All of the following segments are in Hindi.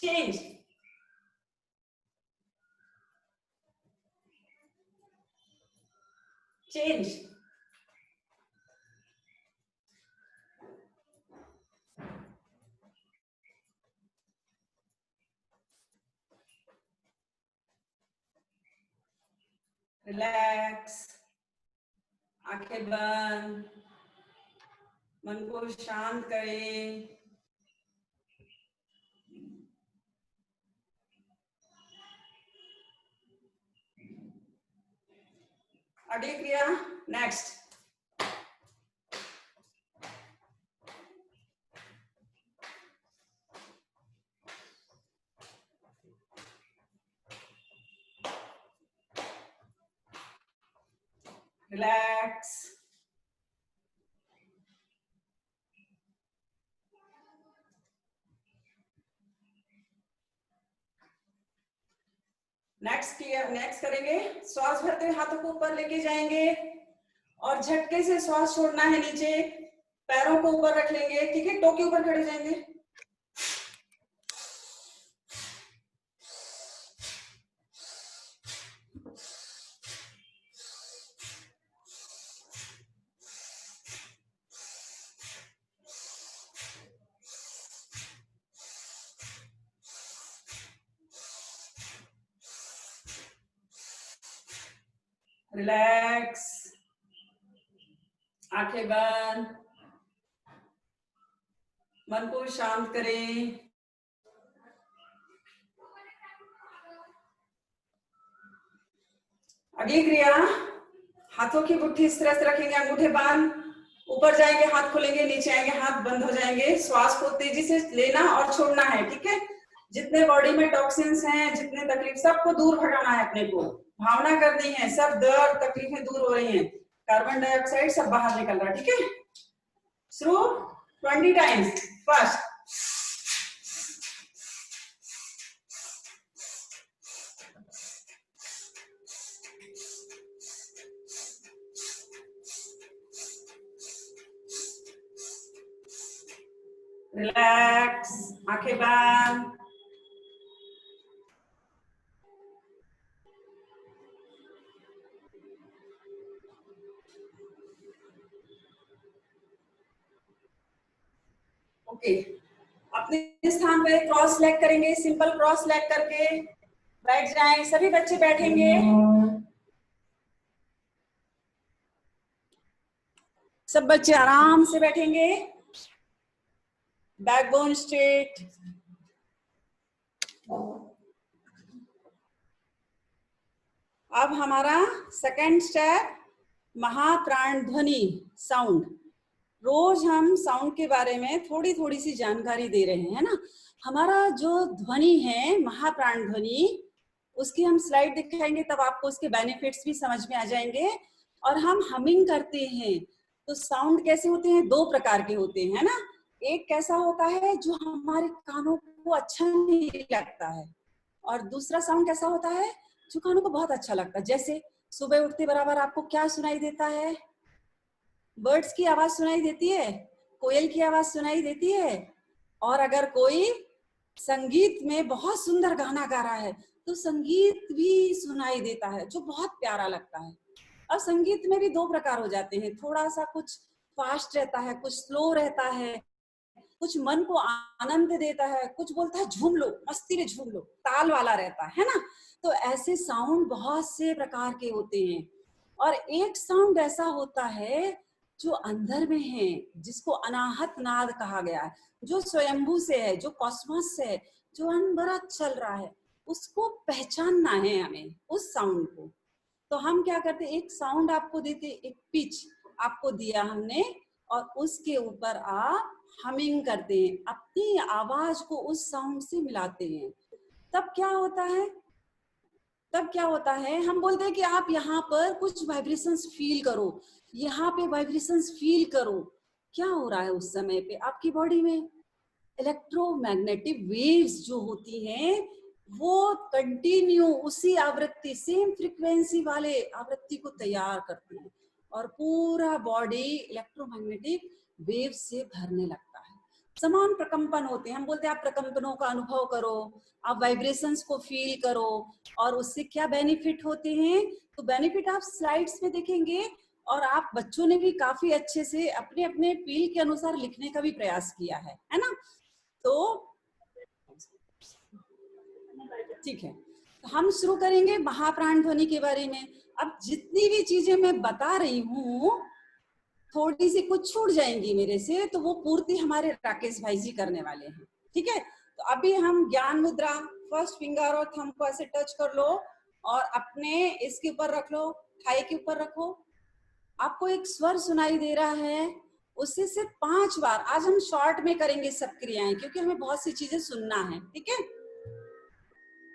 change, change, रिलैक्स, आंखें बंद, मन को शांत करें। अगली क्रिया नेक्स्ट, रिलैक्स, नेक्स्ट करेंगे। श्वास भरते हुए हाथों को ऊपर लेके जाएंगे और झटके से श्वास छोड़ना है नीचे, पैरों को ऊपर रख लेंगे, ठीक है, टो के ऊपर खड़े जाएंगे। रिलैक्स, आंखें बंद, मन को शांत करें। अगली क्रिया, हाथों की मुट्ठी इस तरह से रखेंगे, अंगूठे बांध, ऊपर जाएंगे, हाथ खोलेंगे, नीचे आएंगे, हाथ बंद हो जाएंगे। श्वास को तेजी से लेना और छोड़ना है, ठीक है। जितने बॉडी में टॉक्सिन्स हैं, जितने तकलीफ, सबको दूर भगाना है अपने को। भावना करनी है, सब दर्द तकलीफें दूर हो रही हैं, कार्बन डाइऑक्साइड सब बाहर निकल रहा है, ठीक है। Through 20 times. फर्स्ट, रिलैक्स, आंखें बंद, ओके। अपने स्थान पे क्रॉस लेग करेंगे, सिंपल क्रॉस लेग करके बैठ जाएं। सभी बच्चे बैठेंगे, सब बच्चे आराम से बैठेंगे, बैकबोन स्ट्रेट। अब हमारा सेकंड स्टेप, महाप्राण ध्वनि साउंड। रोज हम साउंड के बारे में थोड़ी थोड़ी सी जानकारी दे रहे हैं, है ना। हमारा जो ध्वनि है, महाप्राण ध्वनि, उसकी हम स्लाइड दिखाएंगे, तब आपको उसके बेनिफिट्स भी समझ में आ जाएंगे। और हम हमिंग करते हैं तो साउंड कैसे होते हैं, दो प्रकार के होते हैं, है ना। एक कैसा होता है जो हमारे कानों को अच्छा नहीं लगता है, और दूसरा साउंड कैसा होता है जो कानों को बहुत अच्छा लगता है। जैसे सुबह उठते बराबर आपको क्या सुनाई देता है? बर्ड्स की आवाज सुनाई देती है, कोयल की आवाज सुनाई देती है, और अगर कोई संगीत में बहुत सुंदर गाना गा रहा है तो संगीत भी सुनाई देता है, जो बहुत प्यारा लगता है। और संगीत में भी दो प्रकार हो जाते हैं, थोड़ा सा कुछ फास्ट रहता है, कुछ स्लो रहता है, कुछ मन को आनंद देता है, कुछ बोलता है झूम लो, मस्ती में झूम लो, ताल वाला रहता है ना। तो ऐसे साउंड बहुत से प्रकार के होते हैं। और एक साउंड ऐसा होता है जो अंदर में है, जिसको अनाहत नाद कहा गया है, जो स्वयंभू से है, जो कॉस्मोस से है, जो अनवरत चल रहा है, उसको पहचानना है हमें, उस साउंड को। तो हम क्या करते, एक साउंड आपको देते, एक पिच आपको दिया हमने, और उसके ऊपर आप हमिंग करते हैं, अपनी आवाज को उस साउंड से मिलाते हैं। तब क्या होता है, हम बोलते हैं कि आप यहाँ पर कुछ वाइब्रेशंस फील करो, यहाँ पे वाइब्रेशंस फील करो। क्या हो रहा है उस समय पे आपकी बॉडी में? इलेक्ट्रोमैग्नेटिक वेव्स जो होती हैं वो कंटिन्यू उसी आवृत्ति, सेम फ्रीक्वेंसी वाले आवृत्ति को तैयार करती है, और पूरा बॉडी इलेक्ट्रोमैग्नेटिक वेव से भरने लगता है। समान प्रकंपन होते हैं। हम बोलते हैं आप प्रकंपनों का अनुभव करो, आप वाइब्रेशंस को फील करो, और उससे क्या बेनिफिट होते हैं, तो बेनिफिट आप स्लाइड्स में देखेंगे। और आप बच्चों ने भी काफी अच्छे से अपने अपने फील के अनुसार लिखने का भी प्रयास किया है ना। तो ठीक है, हम शुरू करेंगे महाप्राण ध्वनि के बारे में। अब जितनी भी चीजें मैं बता रही हूँ, थोड़ी सी कुछ छूट जाएंगी मेरे से, तो वो पूर्ति हमारे राकेश भाई जी करने वाले हैं। ठीक है, तो अभी हम ज्ञान मुद्रा, फर्स्ट फिंगर और थंब को ऐसे टच कर लो और अपने इसके ऊपर रख लो, थाई के ऊपर रखो। आपको एक स्वर सुनाई दे रहा है, उससे सिर्फ 5 बार, आज हम शॉर्ट में करेंगे सब क्रियाएं, क्योंकि हमें बहुत सी चीजें सुनना है। ठीक है,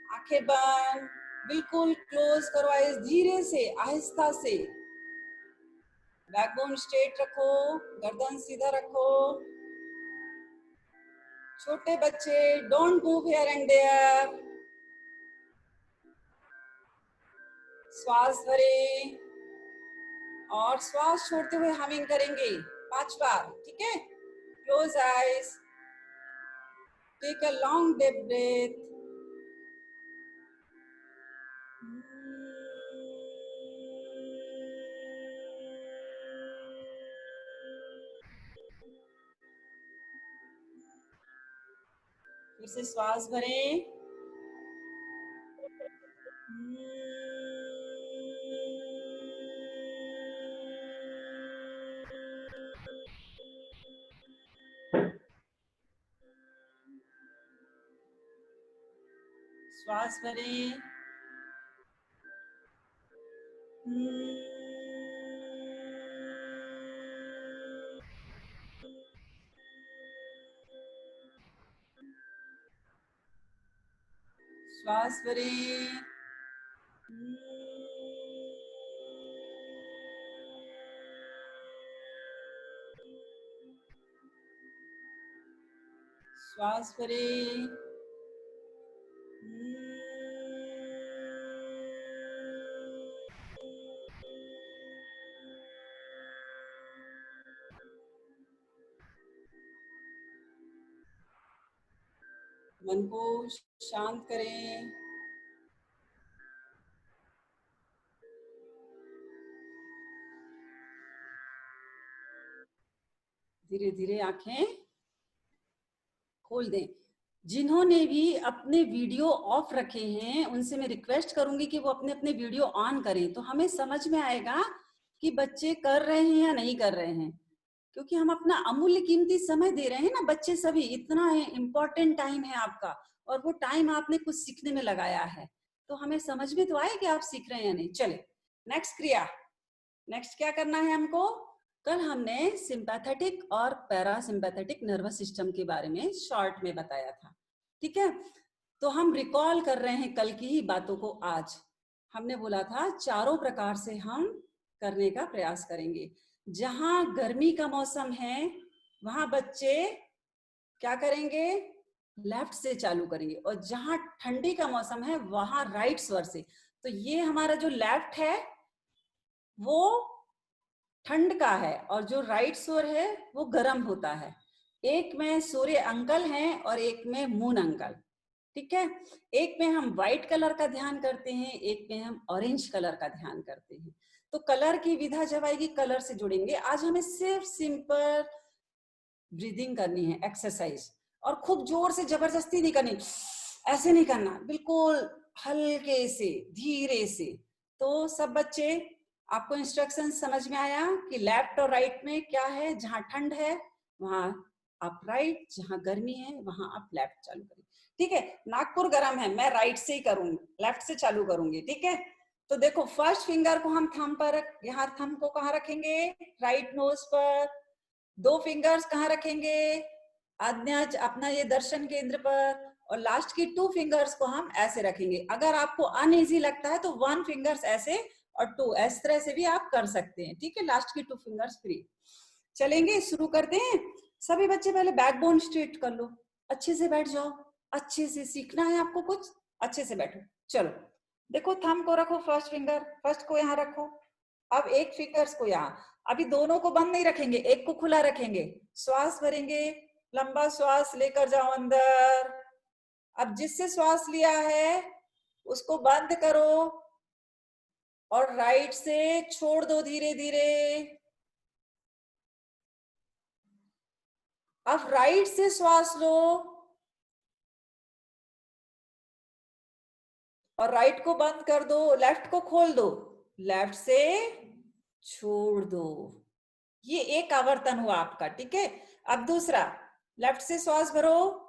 आंखें बंद, बिल्कुल क्लोज करो आइज, धीरे से आहिस्ता से, बैकबोन स्ट्रेट रखो, गर्दन सीधा रखो। छोटे बच्चे, don't move here and there. श्वास भरे और श्वास छोड़ते हुए हमिंग करेंगे 5 बार। ठीक है, close eyes, take a long deep breath. फिर से श्वास भरें, श्वास भरें, श्वास भरें, श्वास भरें, मन को शांत करें। धीरे धीरे आंखें खोल दें। जिन्होंने भी अपने वीडियो ऑफ रखे हैं, उनसे मैं रिक्वेस्ट करूंगी कि वो अपने अपने वीडियो ऑन करें, तो हमें समझ में आएगा कि बच्चे कर रहे हैं या नहीं कर रहे हैं। क्योंकि हम अपना अमूल्य कीमती समय दे रहे हैं ना, बच्चे सभी, इतना इम्पोर्टेंट टाइम है आपका, और वो टाइम आपने कुछ सीखने में लगाया है, तो हमें समझ में तो आए कि आप सीख रहे हैं या नहीं। चले नेक्स्ट क्रिया। नेक्स्ट क्या करना है हमको, कल हमने सिंपैथेटिक और पैरासिम्पैथेटिक नर्वस सिस्टम के बारे में शॉर्ट में बताया था। ठीक है, तो हम रिकॉल कर रहे हैं कल की ही बातों को। आज हमने बोला था 4 प्रकार से हम करने का प्रयास करेंगे। जहां गर्मी का मौसम है वहां बच्चे क्या करेंगे, लेफ्ट से चालू करेंगे, और जहां ठंडी का मौसम है वहां राइट स्वर से। तो ये हमारा जो लेफ्ट है वो ठंड का है, और जो राइट स्वर है वो गर्म होता है। एक में सूर्य अंकल हैं और एक में मून अंकल। ठीक है, एक में हम व्हाइट कलर का ध्यान करते हैं, एक में हम ऑरेंज कलर का ध्यान करते हैं। तो कलर की विधा जब आएगी कलर से जुड़ेंगे। आज हमें सिर्फ सिंपल ब्रीदिंग करनी है, एक्सरसाइज, और खूब जोर से जबरदस्ती नहीं करनी, ऐसे नहीं करना, बिल्कुल हल्के से धीरे से। तो सब बच्चे, आपको इंस्ट्रक्शन समझ में आया कि लेफ्ट और राइट में क्या है। जहां ठंड है वहां आप राइट, जहां गर्मी है वहां आप लेफ्ट चालू करें। ठीक है, नागपुर गर्म है, मैं राइट से ही करूंगी, लेफ्ट से चालू करूंगी। ठीक है, तो देखो फर्स्ट फिंगर को हम थंब पर, यहाँ थंब को कहाँ रखेंगे, राइट नोज पर। 2 फिंगर्स कहाँ रखेंगे, आज्ञा अपना ये दर्शन केंद्र पर, और लास्ट की 2 फिंगर्स को हम ऐसे रखेंगे। अगर आपको अनइजी लगता है तो 1 फिंगर्स ऐसे और 2 इस तरह से भी आप कर सकते हैं। ठीक है, लास्ट की 2 फिंगर्स फ्री। चलेंगे, शुरू करते हैं। सभी बच्चे पहले बैकबोन स्ट्रेट कर लो, अच्छे से बैठ जाओ, अच्छे से सीखना है आपको कुछ, अच्छे से बैठो। चलो देखो, थंब को रखो, फर्स्ट फिंगर फर्स्ट को यहाँ रखो। अब एक फिंगर्स को यहाँ, अभी दोनों को बंद नहीं रखेंगे, एक को खुला रखेंगे। श्वास भरेंगे, लंबा श्वास लेकर जाओ अंदर। अब जिससे श्वास लिया है उसको बंद करो और राइट से छोड़ दो धीरे धीरे। अब राइट से श्वास लो और राइट को बंद कर दो, लेफ्ट को खोल दो, लेफ्ट से छोड़ दो। ये एक आवर्तन हुआ आपका, ठीक है। अब दूसरा, लेफ्ट से श्वास भरो,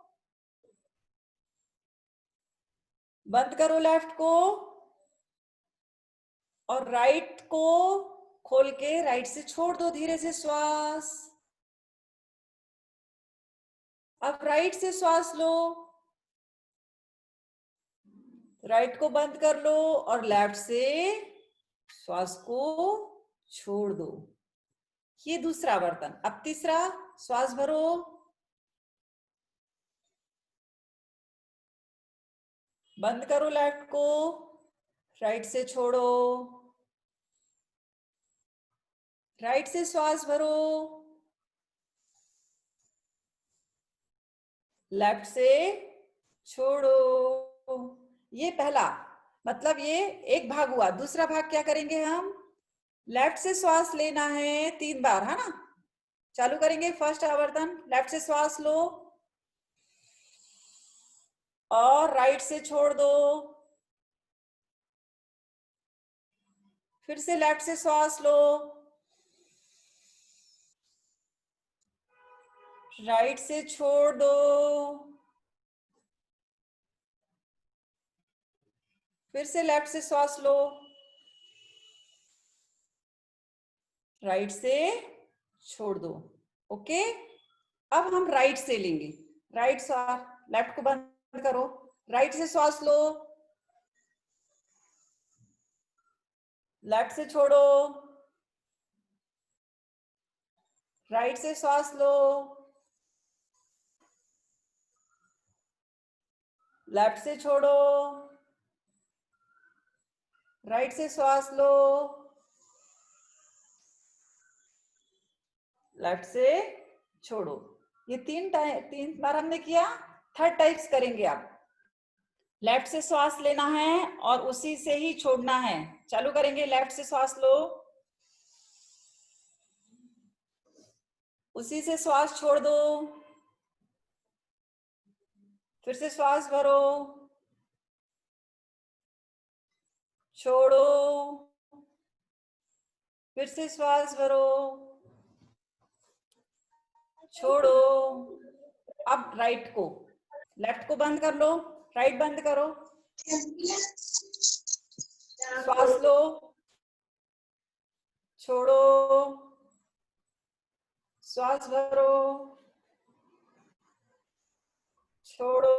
बंद करो लेफ्ट को और राइट को खोल के राइट से छोड़ दो धीरे से श्वास। अब राइट से श्वास लो, राइट को बंद कर लो और लेफ्ट से श्वास को छोड़ दो। ये दूसरा आवर्तन। अब तीसरा, श्वास भरो, बंद करो लेफ्ट को, राइट से छोड़ो, राइट से श्वास भरो, लेफ्ट से छोड़ो। ये पहला, मतलब ये एक भाग हुआ। दूसरा भाग क्या करेंगे हम, लेफ्ट से श्वास लेना है 3 बार, है ना। चालू करेंगे फर्स्ट आवर्तन, लेफ्ट से श्वास लो और राइट से छोड़ दो, फिर से लेफ्ट से श्वास लो, राइट से छोड़ दो, फिर से लेफ्ट से श्वास लो, राइट से छोड़ दो। ओके, अब हम राइट से लेंगे। राइट श्वास, लेफ्ट को बंद करो, राइट से श्वास लो, लेफ्ट से छोड़ो, राइट से श्वास लो, लेफ्ट से छोड़ो, राइट से श्वास लो, लेफ्ट से छोड़ो। ये 3 बार हमने किया। थर्ड टाइप्स करेंगे आप। लेफ्ट से श्वास लेना है और उसी से ही छोड़ना है। चालू करेंगे, लेफ्ट से श्वास लो, उसी से श्वास छोड़ दो, फिर से श्वास भरो, छोड़ो, फिर से श्वास भरो, छोड़ो। अब राइट को, लेफ्ट को बंद कर लो, राइट बंद करो, श्वास लो, छोड़ो, श्वास भरो, छोड़ो,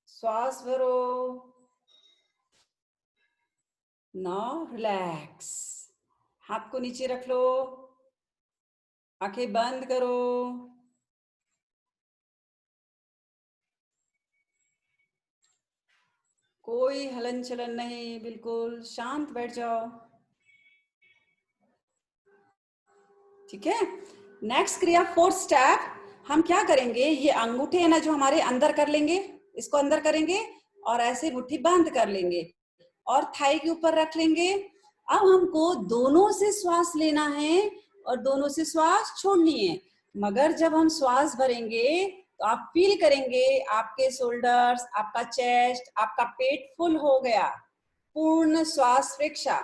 श्वास भरो। नाउ रिलैक्स, हाथ को नीचे रख लो, आंखें बंद करो, कोई हलन चलन नहीं, बिल्कुल शांत बैठ जाओ, ठीक है। नेक्स्ट क्रिया, फोर्थ स्टेप, हम क्या करेंगे, ये अंगूठे है ना जो हमारे अंदर कर लेंगे, इसको अंदर करेंगे और ऐसे मुट्ठी बंद कर लेंगे और थाई के ऊपर रख लेंगे। अब हमको दोनों से श्वास लेना है और दोनों से श्वास छोड़नी है। मगर जब हम श्वास भरेंगे तो आप फील करेंगे आपके शोल्डर्स, आपका चेस्ट, आपका पेट फुल हो गया। पूर्ण श्वास प्रेक्षा,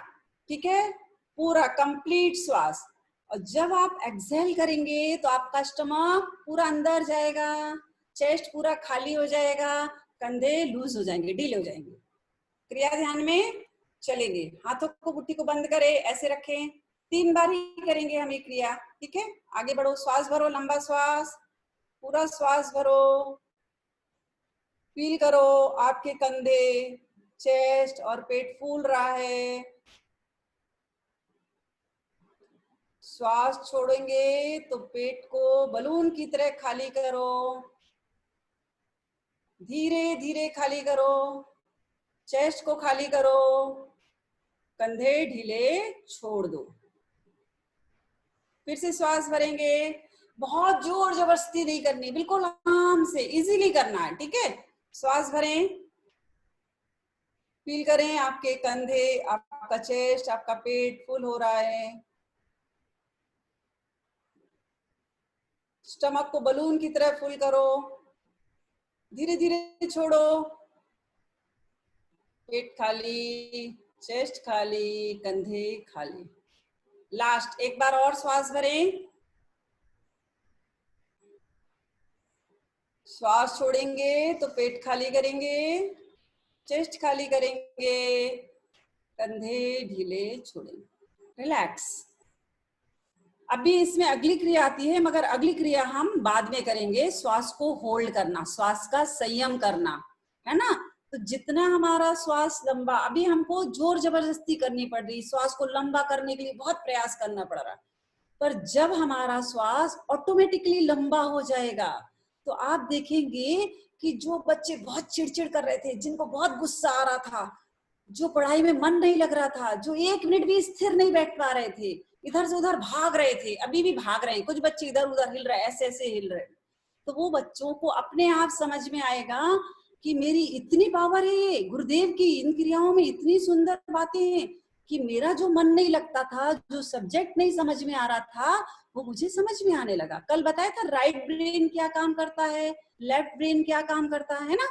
ठीक है, पूरा कंप्लीट श्वास। और जब आप एक्सहेल करेंगे तो आपका स्टमक पूरा अंदर जाएगा, चेस्ट पूरा खाली हो जाएगा, कंधे लूज हो जाएंगे, ढीले हो जाएंगे। क्रिया ध्यान में चलेंगे। हाथों को, मुट्ठी को बंद करें, ऐसे रखें। 3 बार ही करेंगे हम ये क्रिया, ठीक है। आगे बढ़ो, श्वास भरो, लंबा श्वास, पूरा श्वास भरो, फील करो आपके कंधे, चेस्ट और पेट फूल रहा है। श्वास छोड़ेंगे तो पेट को बलून की तरह खाली करो, धीरे धीरे खाली करो, चेस्ट को खाली करो, कंधे ढीले छोड़ दो। फिर से श्वास भरेंगे, बहुत जोर जबरदस्ती नहीं करनी, बिल्कुल आराम से इजीली करना है, ठीक है। श्वास भरें, फील करें आपके कंधे, आपका चेस्ट, आपका पेट फुल हो रहा है। स्टमक को बलून की तरह फुल करो, धीरे धीरे छोड़ो। पेट खाली, चेस्ट खाली, कंधे खाली। लास्ट एक बार और श्वास भरें, श्वास छोड़ेंगे तो पेट खाली करेंगे, चेस्ट खाली करेंगे, कंधे ढीले छोड़ेंगे, रिलैक्स। अभी इसमें अगली क्रिया आती है, मगर अगली क्रिया हम बाद में करेंगे। श्वास को होल्ड करना, श्वास का संयम करना, है ना। तो जितना हमारा श्वास लंबा, अभी हमको जोर जबरदस्ती करनी पड़ रही, श्वास को लंबा करने के लिए बहुत प्रयास करना पड़ रहा, पर जब हमारा श्वास ऑटोमेटिकली लंबा हो जाएगा तो आप देखेंगे कि जो बच्चे बहुत चिड़चिड़ कर रहे थे, जिनको बहुत गुस्सा आ रहा था, जो पढ़ाई में मन नहीं लग रहा था, जो 1 मिनट भी स्थिर नहीं बैठ पा रहे थे, इधर से उधर भाग रहे थे, अभी भी भाग रहे हैं, कुछ बच्चे इधर उधर हिल रहे हैं, ऐसे ऐसे हिल रहे हैं, तो वो बच्चों को अपने आप समझ में आएगा कि मेरी इतनी पावर है, गुरुदेव की इन क्रियाओं में इतनी सुंदर बातें हैं कि मेरा जो मन नहीं लगता था, जो सब्जेक्ट नहीं समझ में आ रहा था, वो मुझे समझ में आने लगा। कल बताया था राइट ब्रेन क्या काम करता है, लेफ्ट ब्रेन क्या काम करता है ना।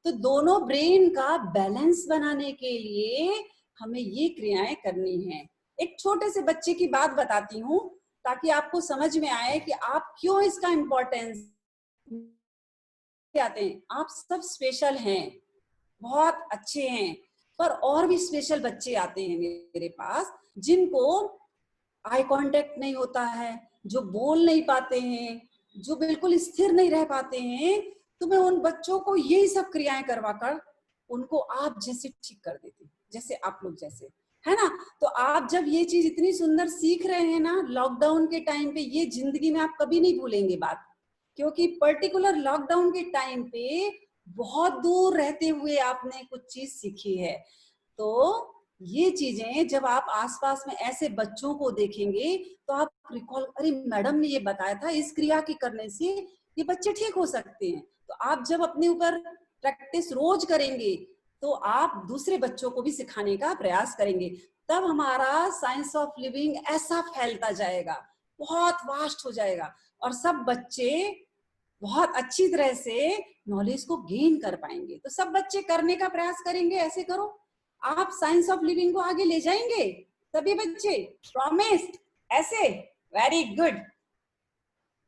तो दोनों ब्रेन का बैलेंस बनाने के लिए हमें ये क्रियाएं करनी है। एक छोटे से बच्चे की बात बताती हूँ ताकि आपको समझ में आए कि आप क्यों इसका इम्पोर्टेंस आते हैं। आप सब स्पेशल हैं, बहुत अच्छे हैं, पर और भी स्पेशल बच्चे आते हैं मेरे पास जिनको आई कांटेक्ट नहीं होता है, जो बोल नहीं पाते हैं, जो बिल्कुल स्थिर नहीं रह पाते हैं। तो मैं उन बच्चों को यही सब क्रियाएं करवाकर उनको आप जैसे ठीक कर देती हूँ, जैसे आप लोग जैसे, है ना। तो आप जब ये चीज इतनी सुंदर सीख रहे हैं ना लॉकडाउन के टाइम पे, ये जिंदगी में आप कभी नहीं भूलेंगे बात, क्योंकि पर्टिकुलर लॉकडाउन के टाइम पे बहुत दूर रहते हुए आपने कुछ चीज सीखी है। तो ये चीजें जब आप आसपास में ऐसे बच्चों को देखेंगे तो आप रिकॉल, अरे मैडम ने ये बताया था, इस क्रिया के करने से ये बच्चे ठीक हो सकते हैं। तो आप जब अपने ऊपर प्रैक्टिस रोज करेंगे तो आप दूसरे बच्चों को भी सिखाने का प्रयास करेंगे, तब हमारा साइंस ऑफ लिविंग ऐसा फैलता जाएगा, बहुत वास्ट हो जाएगा, और सब बच्चे बहुत अच्छी तरह से नॉलेज को गेन कर पाएंगे। तो सब बच्चे करने का प्रयास करेंगे, ऐसे करो, आप साइंस ऑफ लिविंग को आगे ले जाएंगे सभी बच्चे, प्रॉमिस, ऐसे, वेरी गुड।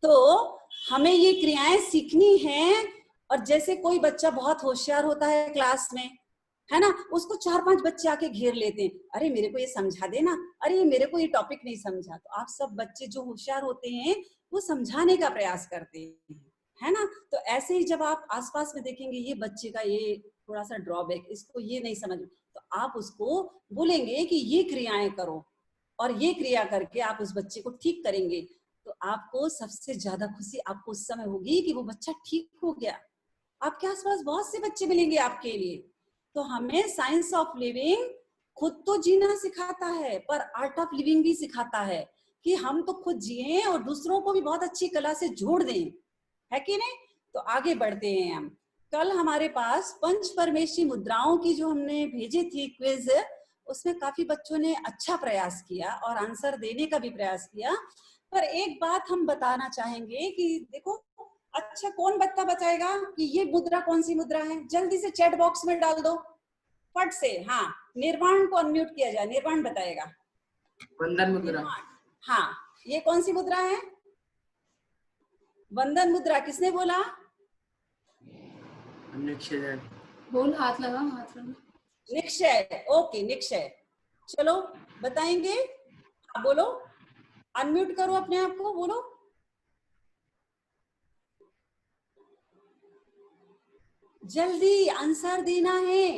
तो हमें ये क्रियाएं सीखनी हैं, और जैसे कोई बच्चा बहुत होशियार होता है क्लास में, है ना, उसको 4-5 बच्चे आके घेर लेते हैं, अरे मेरे को ये समझा देना, अरे मेरे को ये टॉपिक नहीं समझा। तो आप सब बच्चे जो होशियार होते हैं वो समझाने का प्रयास करते हैं, है ना। तो ऐसे ही जब आप आसपास में देखेंगे ये बच्चे का ये थोड़ा सा ड्रॉबैक, इसको ये नहीं समझ, तो आप उसको बोलेंगे कि ये क्रियाएं करो, और ये क्रिया करके आप उस बच्चे को ठीक करेंगे। तो आपको सबसे ज्यादा खुशी आपको उस समय होगी कि वो बच्चा ठीक हो गया। आपके आसपास बहुत से बच्चे मिलेंगे आपके लिए। तो हमें साइंस ऑफ लिविंग खुद तो जीना सिखाता है, पर आर्ट ऑफ लिविंग भी सिखाता है कि हम तो खुद जिए और दूसरों को भी बहुत अच्छी कला से जोड़ दें, है कि नहीं। तो आगे बढ़ते हैं हम। कल हमारे पास पंच परमेशी मुद्राओं की जो हमने भेजी थी क्विज, उसमें काफी बच्चों ने अच्छा प्रयास किया और आंसर देने का भी प्रयास किया। पर एक बात हम बताना चाहेंगे कि देखो, अच्छा कौन बच्चा बताएगा कि ये मुद्रा कौन सी मुद्रा है, जल्दी से चैट बॉक्स में डाल दो फट से। हाँ, निर्वाण को अनम्यूट किया जाए, निर्वाण बताएगा। वंदन मुद्रा। हाँ, ये कौन सी मुद्रा है? वंदन मुद्रा। किसने बोला? निक्षय। बोल, हाथ लगा, हाथ लगा। निक्षय, ओके, निक्षय, चलो बताएंगे। बोलो, अनम्यूट करो अपने आप को, बोलो। जल्दी आंसर देना है।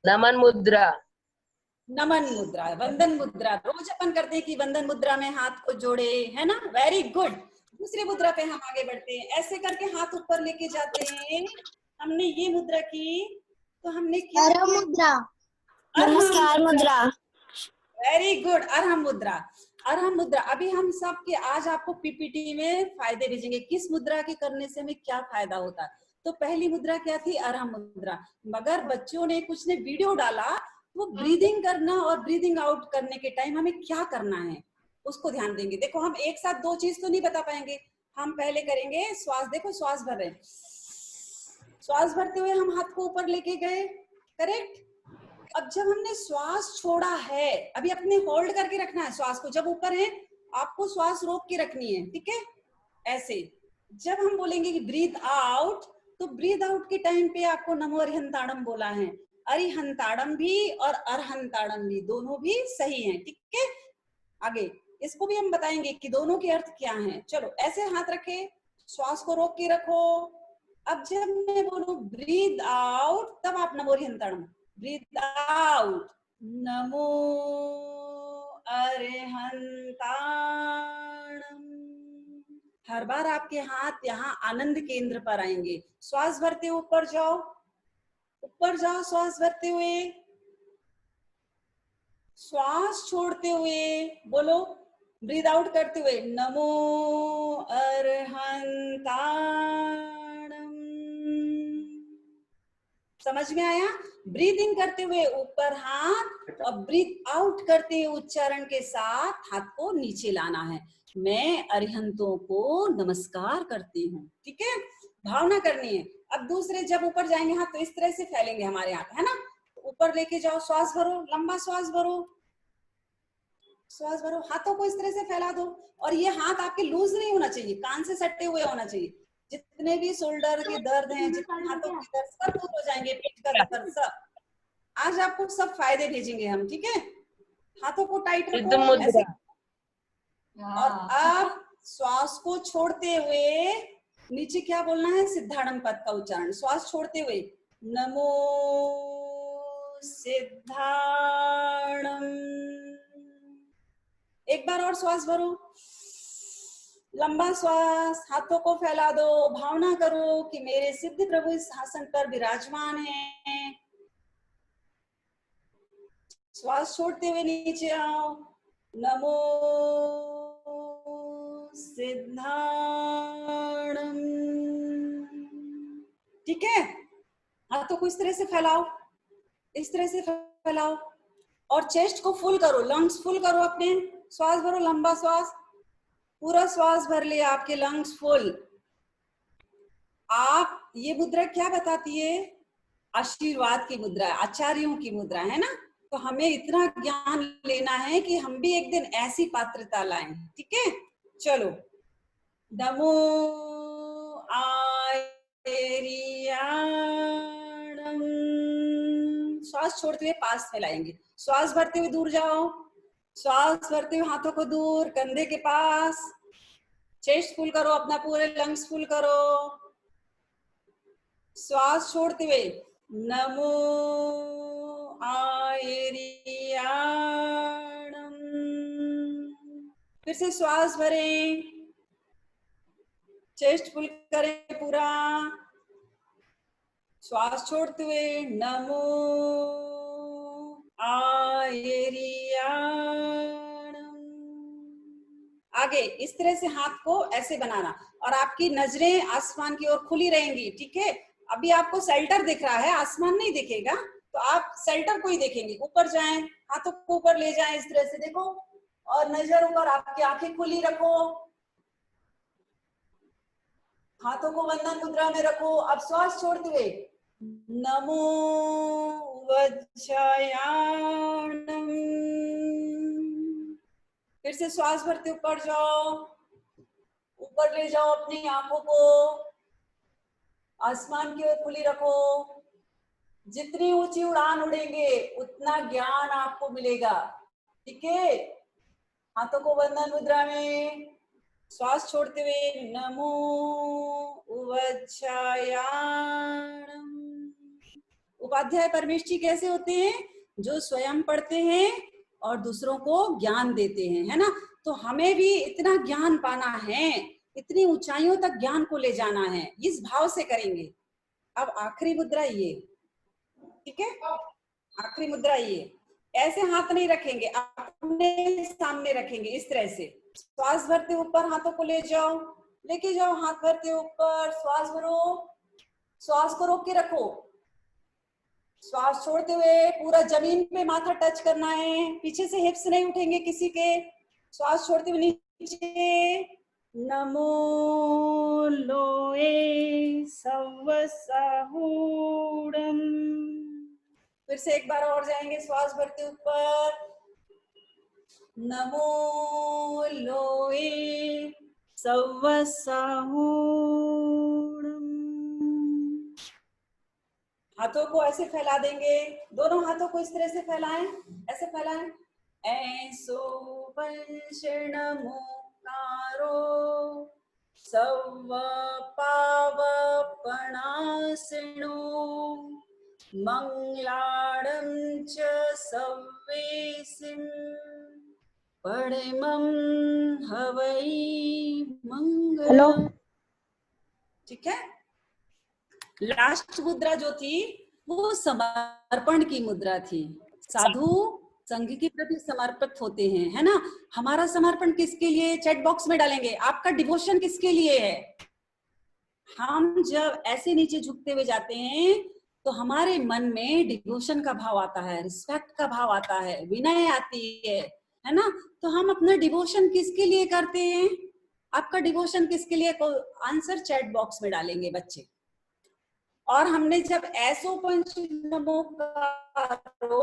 नमन मुद्रा। नमन मुद्रा, वंदन मुद्रा। रोज अपन करते हैं कि वंदन मुद्रा में हाथ को जोड़े, है ना, वेरी गुड। दूसरी मुद्रा पे हम आगे बढ़ते हैं, ऐसे करके हाथ ऊपर लेके जाते हैं। हमने ये मुद्रा की, तो हमने क्या? अर्हम मुद्रा, नमस्कार मुद्रा। वेरी गुड, अर्हम मुद्रा। अरहम मुद्रा। अभी हम सब के आज आपको पीपीटी में फायदे भेजेंगे, किस मुद्रा के करने से हमें क्या फायदा होता है। तो पहली मुद्रा क्या थी? अरहम मुद्रा। मगर बच्चों ने कुछ ने वीडियो डाला, वो ब्रीदिंग करना और ब्रीदिंग आउट करने के टाइम हमें क्या करना है उसको ध्यान देंगे। देखो हम एक साथ दो चीज तो नहीं बता पाएंगे, हम पहले करेंगे श्वास। देखो श्वास भर रहे हैं, श्वास भरते हुए हम हाथ को ऊपर लेके गए, करेक्ट। अब जब हमने श्वास छोड़ा है, अभी अपने होल्ड करके रखना है श्वास को, जब ऊपर है आपको श्वास रोक के रखनी है, ठीक है। ऐसे जब हम बोलेंगे कि ब्रीथ आउट, तो ब्रीथ आउट के टाइम पे आपको नमो अरिहंताड़म बोला है। अरिहंताड़म भी और अरहंताड़म भी दोनों भी सही हैं, ठीक है। आगे इसको भी हम बताएंगे कि दोनों के अर्थ क्या हैं। चलो ऐसे हाथ रखे, श्वास को रोक के रखो। अब जब मैं बोलूं ब्रीथ आउट, तब आप नमो अरिहंताड़म, ब्रीथ आउट नमो अरिहंताणम। हर बार आपके हाथ यहाँ आनंद केंद्र पर आएंगे। श्वास भरते हुए ऊपर जाओ, ऊपर जाओ श्वास भरते हुए। श्वास छोड़ते हुए बोलो, ब्रीद आउट करते हुए नमो अरिहंताणम। समझ में आया? ब्रीदिंग करते हुए ऊपर हाथ और ब्रीथ आउट करते हुए उच्चारण के साथ हाथ को नीचे लाना है। मैं अरिहंतों को नमस्कार करती हूँ, ठीक है। भावना करनी है। अब दूसरे जब ऊपर जाएंगे हाथ तो इस तरह से फैलेंगे हमारे हाथ, है ना। ऊपर लेके जाओ, श्वास भरो, लंबा श्वास भरो, श्वास भरो, हाथों को इस तरह से फैला दो। और ये हाथ आपके लूज नहीं होना चाहिए, कान से सटे हुए होना चाहिए। जितने भी शोल्डर के दर्द हैं, जितने हाथों के दर्द सब दूर हो जाएंगे, पीठ का दर्द सब। आज आपको सब फायदे भेजेंगे हम, ठीक है। हाथों को टाइट रखो ऐसे। और अब श्वास को छोड़ते हुए नीचे क्या बोलना है? सिद्धाड़म पद का उच्चारण। श्वास छोड़ते हुए नमो सिद्धाड़म। एक बार और श्वास भरो, लंबा श्वास, हाथों को फैला दो, भावना करो कि मेरे सिद्ध प्रभु इस आसन पर विराजमान हैं। श्वास छोड़ते हुए नीचे आओ, नमो सिद्धाणम, ठीक है। हाथों को इस तरह से फैलाओ, इस तरह से फैलाओ और चेस्ट को फुल करो, लंग्स फुल करो अपने। श्वास भरो, लंबा श्वास, पूरा श्वास भर लिया, आपके लंग्स फुल। आप ये मुद्रा क्या बताती है? आशीर्वाद की मुद्रा है, आचार्यों की मुद्रा है ना। तो हमें इतना ज्ञान लेना है कि हम भी एक दिन ऐसी पात्रता लाएं, ठीक है। चलो, नमो आयरियाणम। श्वास छोड़ते हुए पास फैलाएंगे, श्वास भरते हुए दूर जाओ, श्वास भरते हुए हाथों को दूर, कंधे के पास, चेस्ट फुल करो अपना, पूरे लंग्स फुल करो। श्वास छोड़ते हुए नमो आयरियाणम। फिर से श्वास भरें, चेस्ट फुल करें पूरा, श्वास छोड़ते हुए नमो आयरियाणम। आगे इस तरह से हाथ को ऐसे बनाना और आपकी नजरें आसमान की ओर खुली रहेंगी, ठीक है। अभी आपको शेल्टर दिख रहा है, आसमान नहीं दिखेगा, तो आप शेल्टर को ही देखेंगे। ऊपर जाएं, हाथों को ऊपर ले जाएं, इस तरह से देखो और नजर ऊपर, आपकी आंखें खुली रखो, हाथों को वंदन मुद्रा में रखो। अब श्वास छोड़ते हुए नमो वज्रयाणम। फिर से श्वास भरते ऊपर जाओ, ऊपर ले जाओ अपनी आंखों को, आसमान की ओर खुली रखो। जितनी ऊंची उड़ान उड़ेंगे उतना ज्ञान आपको मिलेगा, ठीक है। हाथों को वंदन मुद्रा में, श्वास छोड़ते हुए नमो वज्रयाणम। उपाध्याय परमेश जी कैसे होते हैं? जो स्वयं पढ़ते हैं और दूसरों को ज्ञान देते हैं, है ना। तो हमें भी इतना ज्ञान पाना है, इतनी ऊंचाइयों तक ज्ञान को ले जाना है, इस भाव से करेंगे। अब आखिरी मुद्रा ये, ठीक है, आखिरी मुद्रा ये। ऐसे हाथ नहीं रखेंगे, अपने सामने रखेंगे इस तरह से। श्वास भरते ऊपर हाथों को ले जाओ, लेके जाओ, हाथ भरते ऊपर, श्वास भरो, श्वास को रोक के रखो। श्वास छोड़ते हुए पूरा जमीन पे माथा टच करना है, पीछे से हिप्स नहीं उठेंगे किसी के। श्वास छोड़ते हुए नीचे, नमो लोए सव्व साहूड़म। फिर से एक बार और जाएंगे, श्वास भरते ऊपर, नमो लोए सव्व साहूड़म। हाथों को ऐसे फैला देंगे, दोनों हाथों को इस तरह से फैलाएं, ऐसे फैलाएं। ऐसो वंशनमुकारो सव्व पावपणासिनो मंगलाड़ं च सव्वेसिं परमं हवै मंगलम्। ठीक है। लास्ट मुद्रा जो थी वो समर्पण की मुद्रा थी। साधु संघ के प्रति समर्पित होते हैं, है ना। हमारा समर्पण किसके लिए, चैट बॉक्स में डालेंगे। आपका डिवोशन किसके लिए है। हम जब ऐसे नीचे झुकते हुए जाते हैं तो हमारे मन में डिवोशन का भाव आता है, रिस्पेक्ट का भाव आता है, विनय आती है ना। तो हम अपना डिवोशन किसके लिए करते हैं, आपका डिवोशन किसके लिए, आंसर चैट बॉक्स में डालेंगे बच्चे। और हमने जब ऐसो पंच नमोकारो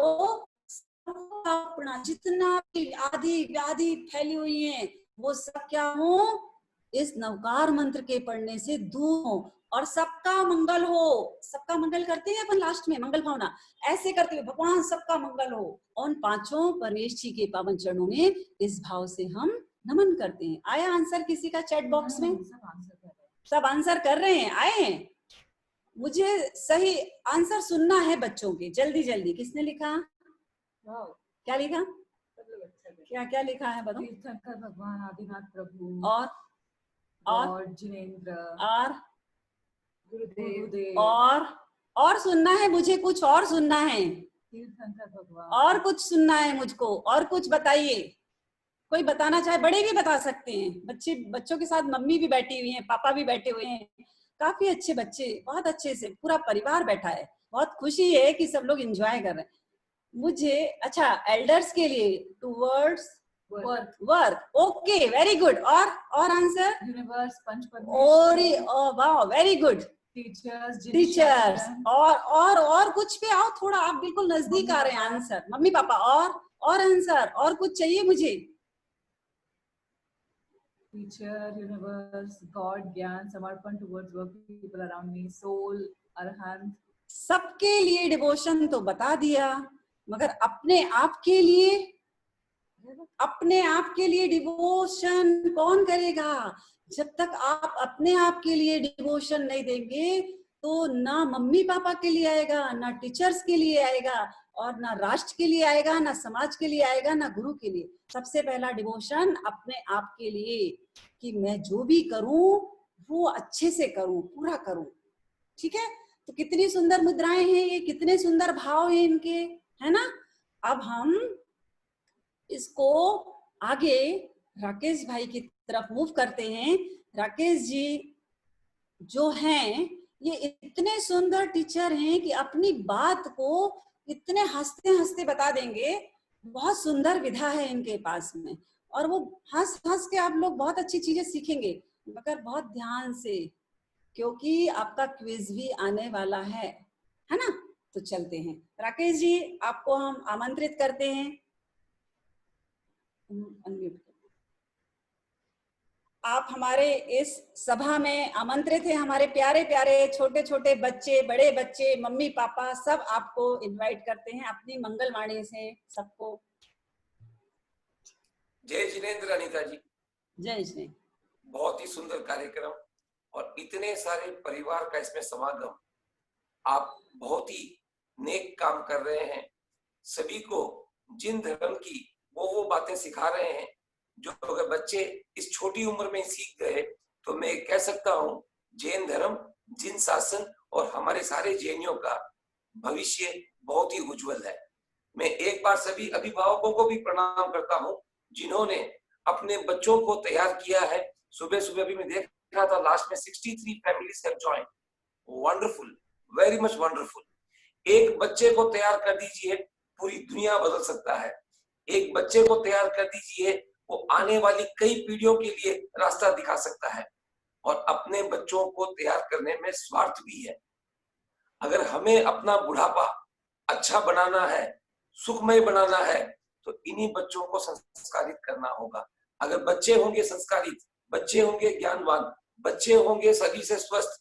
अपना जितना भी आदि व्याधि फैली हुई है वो सब क्या हो, इस नवकार मंत्र के पढ़ने से दूर हो और सबका मंगल हो। सबका मंगल करते हैं अपन लास्ट में, मंगल भावना ऐसे करते हुए, भगवान सबका मंगल हो। उन पांचों परमेश जी के पावन चरणों में इस भाव से हम नमन करते हैं। आया आंसर किसी का चैट बॉक्स में? सब आंसर कर रहे हैं, आए। मुझे सही आंसर सुनना है बच्चों के, जल्दी जल्दी। किसने लिखा, क्या लिखा, क्या क्या लिखा है बताओ। तीर्थंकर भगवान आदिनाथ प्रभु और जिनेंद्र और गुरुदेव और सुनना है मुझे, कुछ और सुनना है, तीर्थंकर भगवान और कुछ सुनना है मुझको, और कुछ बताइए। कोई बताना चाहे, बड़े भी बता सकते हैं। बच्चों के साथ मम्मी भी बैठी हुई हैं, पापा भी बैठे हुए हैं, काफी अच्छे बच्चे, बहुत अच्छे से पूरा परिवार बैठा है। बहुत खुशी है कि सब लोग एंजॉय कर रहे हैं। मुझे अच्छा, एल्डर्स के लिए towards work, okay, very good. और आंसर यूनिवर्स, पंच और वाह, वेरी गुड। टीचर्स और कुछ पे आओ थोड़ा, आप बिल्कुल नजदीक आ रहे हैं आंसर। मम्मी पापा और आंसर, और कुछ चाहिए मुझे। टीचर, यूनिवर्स, गॉड, ज्ञान, समर्पण towards work, people around me, soul, अरहंत। सबके लिए डिवोशन तो बता दिया, मगर अपने आप के लिए, अपने आप के लिए डिवोशन कौन करेगा? जब तक आप अपने आप के लिए डिवोशन नहीं देंगे तो ना मम्मी पापा के लिए आएगा, ना टीचर्स के लिए आएगा, और ना राष्ट्र के लिए आएगा, ना समाज के लिए आएगा, ना गुरु के लिए। सबसे पहला डिवोशन अपने आप के लिए, कि मैं जो भी करूं वो अच्छे से करूं, पूरा करूं। ठीक है। तो कितनी सुंदर मुद्राएं हैं ये, कितने सुंदर भाव हैं इनके, है ना। अब हम इसको आगे राकेश भाई की तरफ मूव करते हैं। राकेश जी जो हैं ये इतने सुंदर टीचर हैं कि अपनी बात को इतने हंसते हंसते बता देंगे। बहुत सुंदर विधा है इनके पास में, और वो हंस हंस के आप लोग बहुत अच्छी चीजें सीखेंगे, मगर बहुत ध्यान से, क्योंकि आपका क्विज भी आने वाला है ना। तो चलते हैं राकेश जी, आपको हम आमंत्रित करते हैं। आप हमारे इस सभा में आमंत्रित हैं। हमारे प्यारे प्यारे छोटे छोटे बच्चे, बड़े बच्चे, मम्मी पापा सब आपको इनवाइट करते हैं अपनी मंगलवाणी से सबको। जय जिनेंद्र अनीता जी। जय जिनेंद्र। बहुत ही सुंदर कार्यक्रम और इतने सारे परिवार का इसमें समागम। आप बहुत ही नेक काम कर रहे हैं, सभी को जिन धर्म की वो बातें सिखा रहे हैं जो अगर बच्चे इस छोटी उम्र में सीख गए तो मैं कह सकता हूँ जैन धर्म, जिन शासन और हमारे सारे जैनियों का भविष्य बहुत ही उज्जवल है। मैं एक बार सभी अभिभावकों को भी प्रणाम करता हूं जिन्होंने अपने बच्चों को तैयार किया है। सुबह सुबह भी मैं देख रहा था, लास्ट में 63 families have joined. Wonderful, very much wonderful. एक बच्चे को तैयार कर दीजिए, पूरी दुनिया बदल सकता है। एक बच्चे को तैयार कर दीजिए, वो आने वाली कई पीढ़ियों के लिए रास्ता दिखा सकता है। और अपने बच्चों को तैयार करने में स्वार्थ भी है। अगर हमें अपना बुढ़ापा अच्छा बनाना है, सुखमय बनाना है, तो इन्हीं बच्चों को संस्कारित करना होगा। अगर बच्चे होंगे संस्कारित, बच्चे होंगे ज्ञानवान, बच्चे होंगे सभी से स्वस्थ,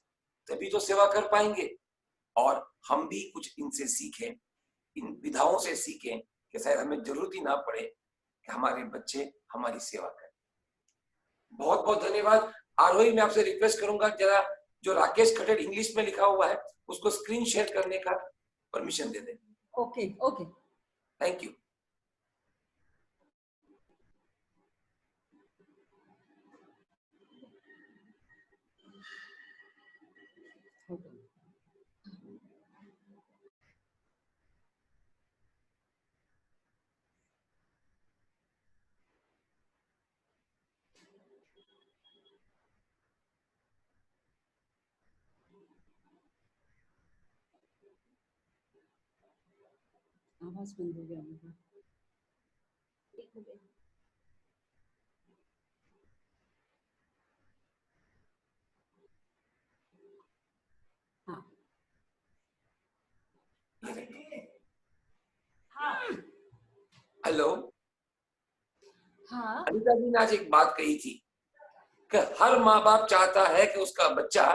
तभी तो सेवा कर पाएंगे। और हम भी कुछ इनसे सीखें, इन विधाओं से सीखें कि शायद हमें जरूरत ही ना पड़े कि हमारे बच्चे हमारी सेवा करें। बहुत बहुत धन्यवाद। आरोही, मैं आपसे रिक्वेस्ट करूंगा जरा जो राकेश खटेड़ इंग्लिश में लिखा हुआ है उसको स्क्रीन शेयर करने का परमिशन दे दें। Okay okay, thank you. आवाज बंद हो गया मेरा। हाँ हेलो। हाँ, अनिता जी ने आज एक बात कही थी कि हर माँ बाप चाहता है कि उसका बच्चा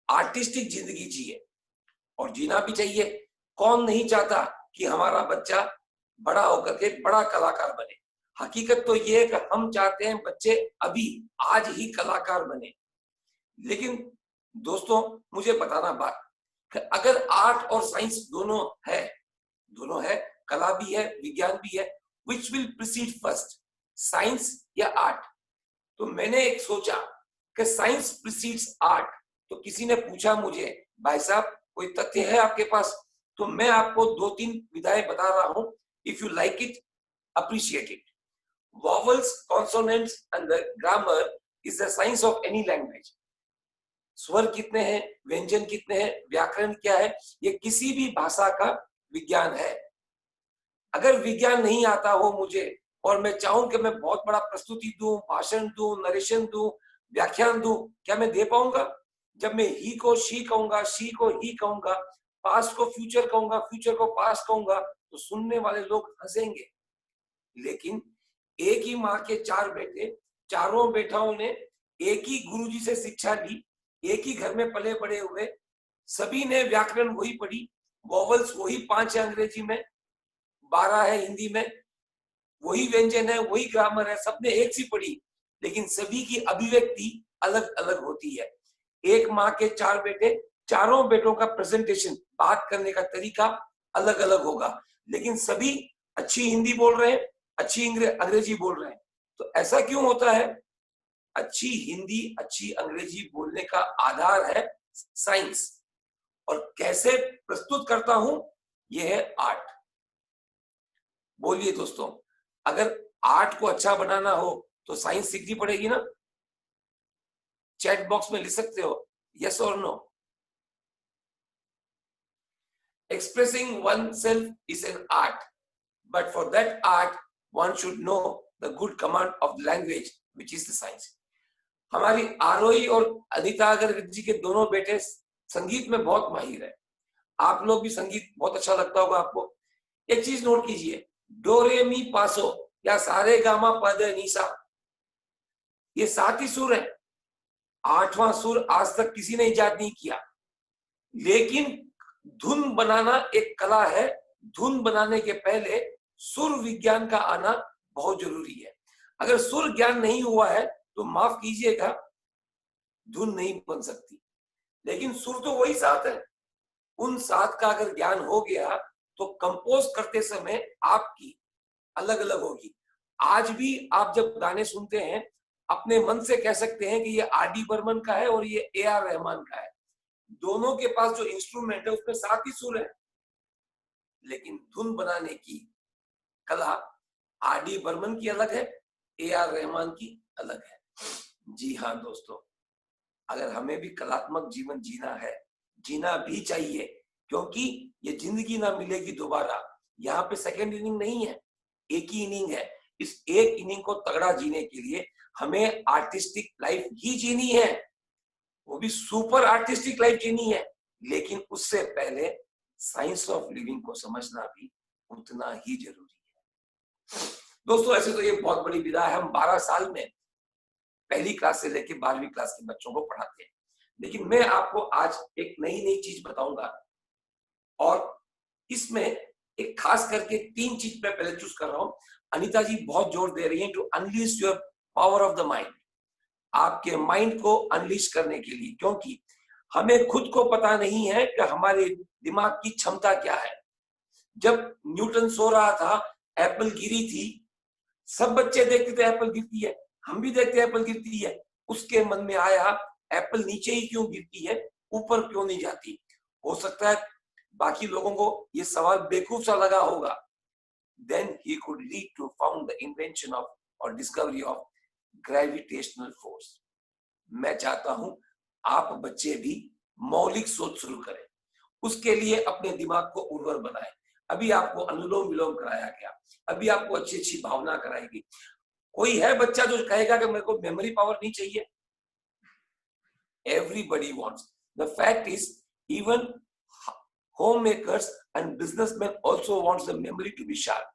आर्टिस्टिक जिंदगी जिए, और जीना भी चाहिए। कौन नहीं चाहता कि हमारा बच्चा बड़ा होकर के बड़ा कलाकार बने। हकीकत तो ये है कि हम चाहते हैं बच्चे अभी आज ही कलाकार बने। लेकिन दोस्तों, मुझे बताना बात कि अगर आर्ट और साइंस दोनों है, कला भी है, विज्ञान भी है, which will preceded first, science या आर्ट? तो मैंने एक सोचा कि साइंस प्रीसीड्स आर्ट। तो किसी ने पूछा मुझे, भाई साहब कोई तथ्य है आपके पास? तो मैं आपको 2-3 विधाएं बता रहा हूं। If you like it, appreciate it. Vowels, consonants and the grammar is the science of any language. स्वर कितने हैं, व्यंजन कितने हैं, व्याकरण क्या है, ये किसी भी भाषा का विज्ञान है। अगर विज्ञान नहीं आता हो मुझे और मैं चाहूं कि मैं बहुत बड़ा प्रस्तुति दूं, भाषण दूं, नरेशन दूं, व्याख्यान दूं, क्या मैं दे पाऊंगा? जब मैं ही को शी कहूंगा, शी को ही कहूंगा, पास्ट को फ्यूचर कहूंगा, फ्यूचर को पास्ट कहूंगा, तो सुनने वाले लोग हंसेंगे। लेकिन एक ही माँ के 4 बेटे, चारों बेटाओं ने एक ही गुरुजी से शिक्षा ली, एक ही घर में पले बड़े हुए, सभी ने व्याकरण वही पढ़ी, वॉवल्स वही 5 है अंग्रेजी में, 12 है हिंदी में, वही व्यंजन है, वही ग्रामर है, सबने एक सी पढ़ी, लेकिन सभी की अभिव्यक्ति अलग अलग होती है। एक माँ के 4 बेटे, चारों बेटों का प्रेजेंटेशन, बात करने का तरीका अलग अलग होगा, लेकिन सभी अच्छी हिंदी बोल रहे हैं, अच्छी अंग्रेजी बोल रहे हैं। तो ऐसा क्यों होता है? अच्छी हिंदी, अच्छी अंग्रेजी बोलने का आधार है साइंस, और कैसे प्रस्तुत करता हूं यह है आर्ट। बोलिए दोस्तों, अगर आर्ट को अच्छा बनाना हो तो साइंस सीखनी पड़ेगी ना? चैट बॉक्स में लिख सकते हो यस और no. Expressing one self is an art, but for that art one should know the good command of language which is the science. हमारी आरोही और अनिता अग्रवाल जी के दोनों बेटे संगीत में बहुत माहिर है। आप लोग भी संगीत बहुत अच्छा लगता होगा आपको। एक चीज नोट कीजिए, डो रे मी पासो या सारे गामा पद नीसा, ये 7 ही सुर है। 8वां सुर आज तक किसी ने इजाद नहीं किया। लेकिन धुन बनाना एक कला है। धुन बनाने के पहले सुर विज्ञान का आना बहुत जरूरी है। अगर सुर ज्ञान नहीं हुआ है तो माफ कीजिएगा, धुन नहीं बन सकती। लेकिन सुर तो वही 7 है। उन 7 का अगर ज्ञान हो गया तो कंपोज करते समय आपकी अलग अलग होगी। आज भी आप जब गाने सुनते हैं अपने मन से कह सकते हैं कि ये आर.डी. बर्मन का है और ये ए.आर. रहमान का है। दोनों के पास जो इंस्ट्रूमेंट है उसमें 7 ही सुर है, लेकिन धुन बनाने की कला आर.डी. बर्मन की अलग है, ए.आर. रहमान की अलग है। जी हाँ दोस्तों, अगर हमें भी कलात्मक जीवन जीना है, जीना भी चाहिए, क्योंकि ये जिंदगी ना मिलेगी दोबारा। यहाँ पे सेकेंड इनिंग नहीं है, एक ही इनिंग है। इस एक इनिंग को तगड़ा जीने के लिए हमें आर्टिस्टिक लाइफ ही जीनी है, वो भी सुपर आर्टिस्टिक लाइफ जीनी है। लेकिन उससे पहले साइंस ऑफ लिविंग को समझना भी उतना ही जरूरी है। दोस्तों ऐसे तो ये बहुत बड़ी विधा है, हम 12 साल में पहली क्लास से लेकर 12वीं क्लास के बच्चों को पढ़ाते हैं, लेकिन मैं आपको आज एक नई चीज बताऊंगा, और इसमें एक खास करके 3 चीज मैं पहले चूज कर रहा हूं। अनीता जी बहुत जोर दे रही हैं to unleash your power of the mind, आपके माइंड को अनलीश करने के लिए, क्योंकि हमें खुद को पता नहीं है कि हमारे दिमाग की क्षमता क्या है। जब न्यूटन सो रहा था, एप्पल गिरी थी, सब बच्चे देखते थे एप्पल गिरती है, हम भी देखते हैं एप्पल गिरती है। उसके मन में आया एप्पल नीचे ही क्यों गिरती है, ऊपर क्यों नहीं जाती। हो सकता है बाकी लोगों को ये सवाल बेवकूफ सा लगा होगा। Then he could lead to found the invention of or discovery of gravitational force. मैं चाहता हूं आप बच्चे भी मौलिक सोच शुरू करें, उसके लिए अपने दिमाग को उर्वर बनाएं। अभी आपको अनुलोम विलोम कराया गया, अभी आपको अच्छी अच्छी भावना कराएगी। कोई है बच्चा जो कहेगा कि मेरे को मेमोरी पावर नहीं चाहिए? Everybody wants. The fact is, even homemakers and businessmen also wants the memory to be sharp.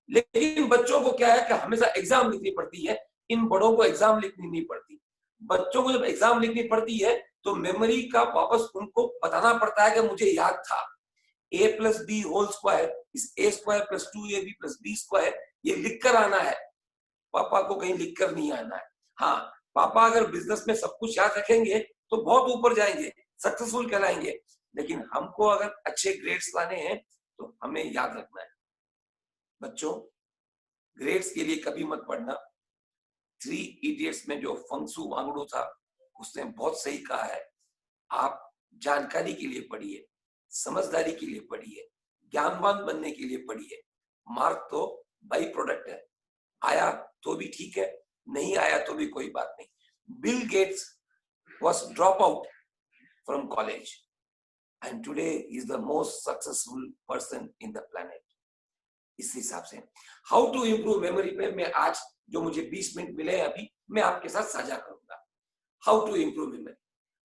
लेकिन बच्चों को क्या है कि हमेशा एग्जाम लिखनी पड़ती है, इन बड़ों को एग्जाम लिखनी नहीं पड़ती। बच्चों को जब एग्जाम लिखनी पड़ती है तो मेमोरी का वापस उनको बताना पड़ता है कि मुझे याद था a + b whole square is a² + 2ab + b², ये लिखकर आना है। पापा को कहीं लिखकर नहीं आना है। हाँ, पापा अगर बिजनेस में सब कुछ याद रखेंगे तो बहुत ऊपर जाएंगे, सक्सेसफुल कहलाएंगे, लेकिन हमको अगर अच्छे ग्रेड्स लाने हैं तो हमें याद रखना है। बच्चों, ग्रेड्स के लिए कभी मत पढ़ना। 3 इडियट्स में जो फंसू वांगड़ू था उसने बहुत सही कहा है, आप जानकारी के लिए पढ़िए, समझदारी के लिए पढ़िए, ज्ञानवान बनने के लिए पढ़िए। मार्क तो बाई प्रोडक्ट है, आया तो भी ठीक है, नहीं आया तो भी कोई बात नहीं। Bill Gates was drop out from college and today is the most successful person in the planet. इस हिसाब से हाउ टू इम्प्रूव मेमोरी पे मैं आज जो मुझे 20 मिनट मिले अभी मैं आपके साथ साझा करूंगा। How to improve memory.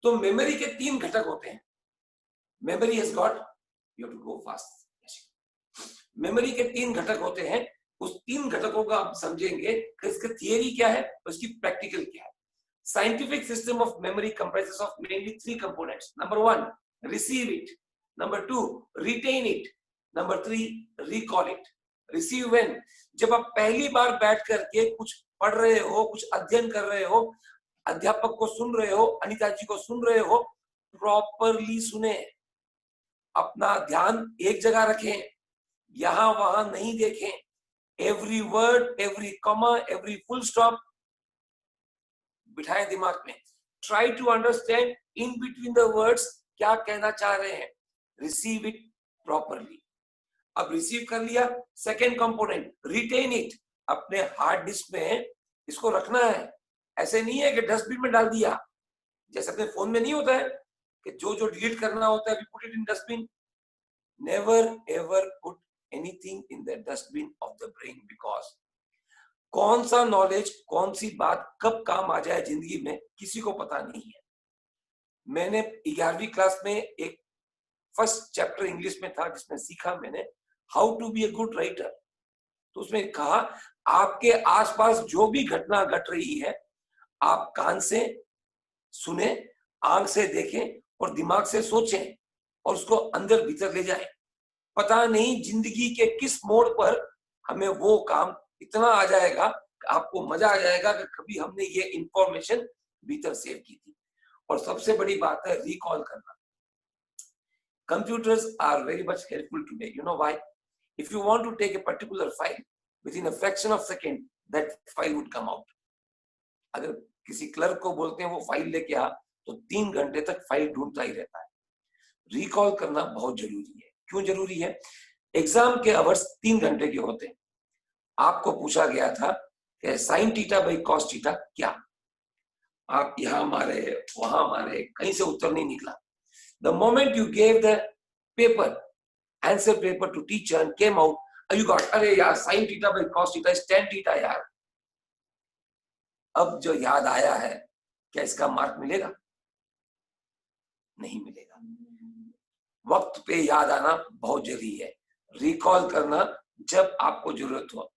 तो मेमोरी के 3 घटक होते हैं। Memory has got, you have to go fast. Memory के 3 घटक होते हैं। उस 3 घटकों का आप समझेंगे कि इसका थियरी क्या है और इसकी प्रैक्टिकल क्या है। Scientific system of memory comprises of mainly 3 components. Number 1, receive it. Number 2, retain it. Number 3, recall it. Receive when? जब आप पहली बार बैठ करके कुछ पढ़ रहे हो, कुछ अध्ययन कर रहे हो, अध्यापक को सुन रहे हो, अनीता जी को सुन रहे हो, प्रॉपरली सुने, अपना ध्यान एक जगह रखें, यहां वहां नहीं देखें। Every word, every comma, every full stop बिठाएं दिमाग में। Try to understand in between the words क्या कहना चाह रहे हैं। Receive it properly. अब रिसीव कर लिया, सेकेंड कंपोनेंट रिटेन इट, अपने हार्ड डिस्क में इसको रखना है। ऐसे नहीं है कि डस्टबिन में डाल दिया, जैसे अपने फोन में नहीं होता है कि जो जो डिलीट करना होता है we put it in dustbin. Never ever put anything in the dustbin of the brain, because कौन सा नॉलेज, कौन सी बात कब काम आ जाए जिंदगी में किसी को पता नहीं है। मैंने 11वीं क्लास में एक फर्स्ट चैप्टर इंग्लिश में था जिसमें सीखा मैंने how to be a good writer. तो उसमें कहा आपके आसपास जो भी घटना घट रही है आप कान से सुने, आंख से देखें और दिमाग से सोचें और उसको अंदर भीतर ले जाएं। पता नहीं जिंदगी के किस मोड़ पर हमें वो काम इतना आ जाएगा कि आपको मजा आ जाएगा कि कभी हमने ये इंफॉर्मेशन भीतर सेव की थी। और सबसे बड़ी बात है रिकॉल करना। Computers are very much helpful today. You know why? If you want to take a particular file, within a fraction of second, that file would come out. अगर किसी क्लर्क को बोलते हैं वो फाइल लेके आ, तो 3 घंटे तक फाइल ढूंढता ही रहता है। रिकॉल करना बहुत जरूरी है। क्यों जरूरी है? एग्जाम के आवर्स 3 घंटे के होते हैं। आपको पूछा गया था कि sine theta by cos theta क्या? आप यहाँ मारे, वहां मारे, कहीं से उत्तर नहीं निकला। The moment you gave the paper, answer paper to teacher and came out, you got, अरे यार sin theta by cos theta is tan theta यार। अब जो याद आया है, क्या इसका मार्क मिलेगा? नहीं मिलेगा। वक्त पे याद आना बहुत जरूरी है, रिकॉल करना जब आपको जरूरत हो।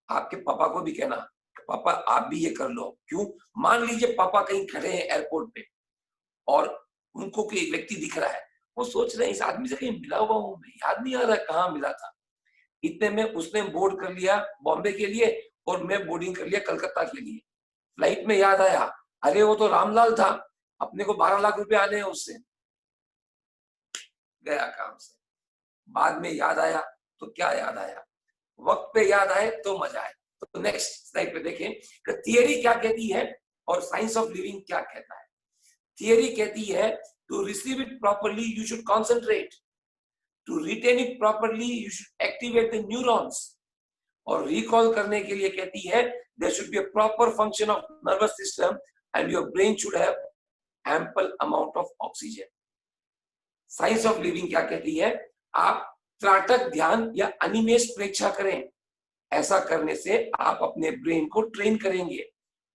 आपके पापा को भी कहना, पापा आप भी ये कर लो। क्यों? मान लीजिए पापा कहीं खड़े हैं एयरपोर्ट पे और उनको कोई व्यक्ति दिख रहा है, वो सोच रहे हैं इस आदमी से कहीं मिला हुआ हूं, याद नहीं आ रहा कहाँ मिला था। इतने में उसने बोर्ड कर लिया बॉम्बे के लिए और मैं बोर्डिंग कर लिया कलकत्ता के लिए। फ्लाइट में याद आया, अरे वो तो रामलाल था, अपने को 12 लाख रुपए आने हैं उससे, गया काम से। बाद में याद आया तो क्या याद आया? वक्त पे याद आए तो मजा आए। तो नेक्स्ट स्लाइड पे देखें कि थियरी क्या कहती है और साइंस ऑफ लिविंग क्या कहता है। थियरी कहती है to receive it properly you should concentrate, to retain it properly you should activate the neurons, और रिकॉल करने के लिए कहती है there should be a proper function of nervous system and your brain should have ample amount of oxygen. Science of living क्या कहती है? आप त्राटक ध्यान या अनिमेष प्रेक्षा करें। ऐसा करने से आप अपने ब्रेन को ट्रेन करेंगे।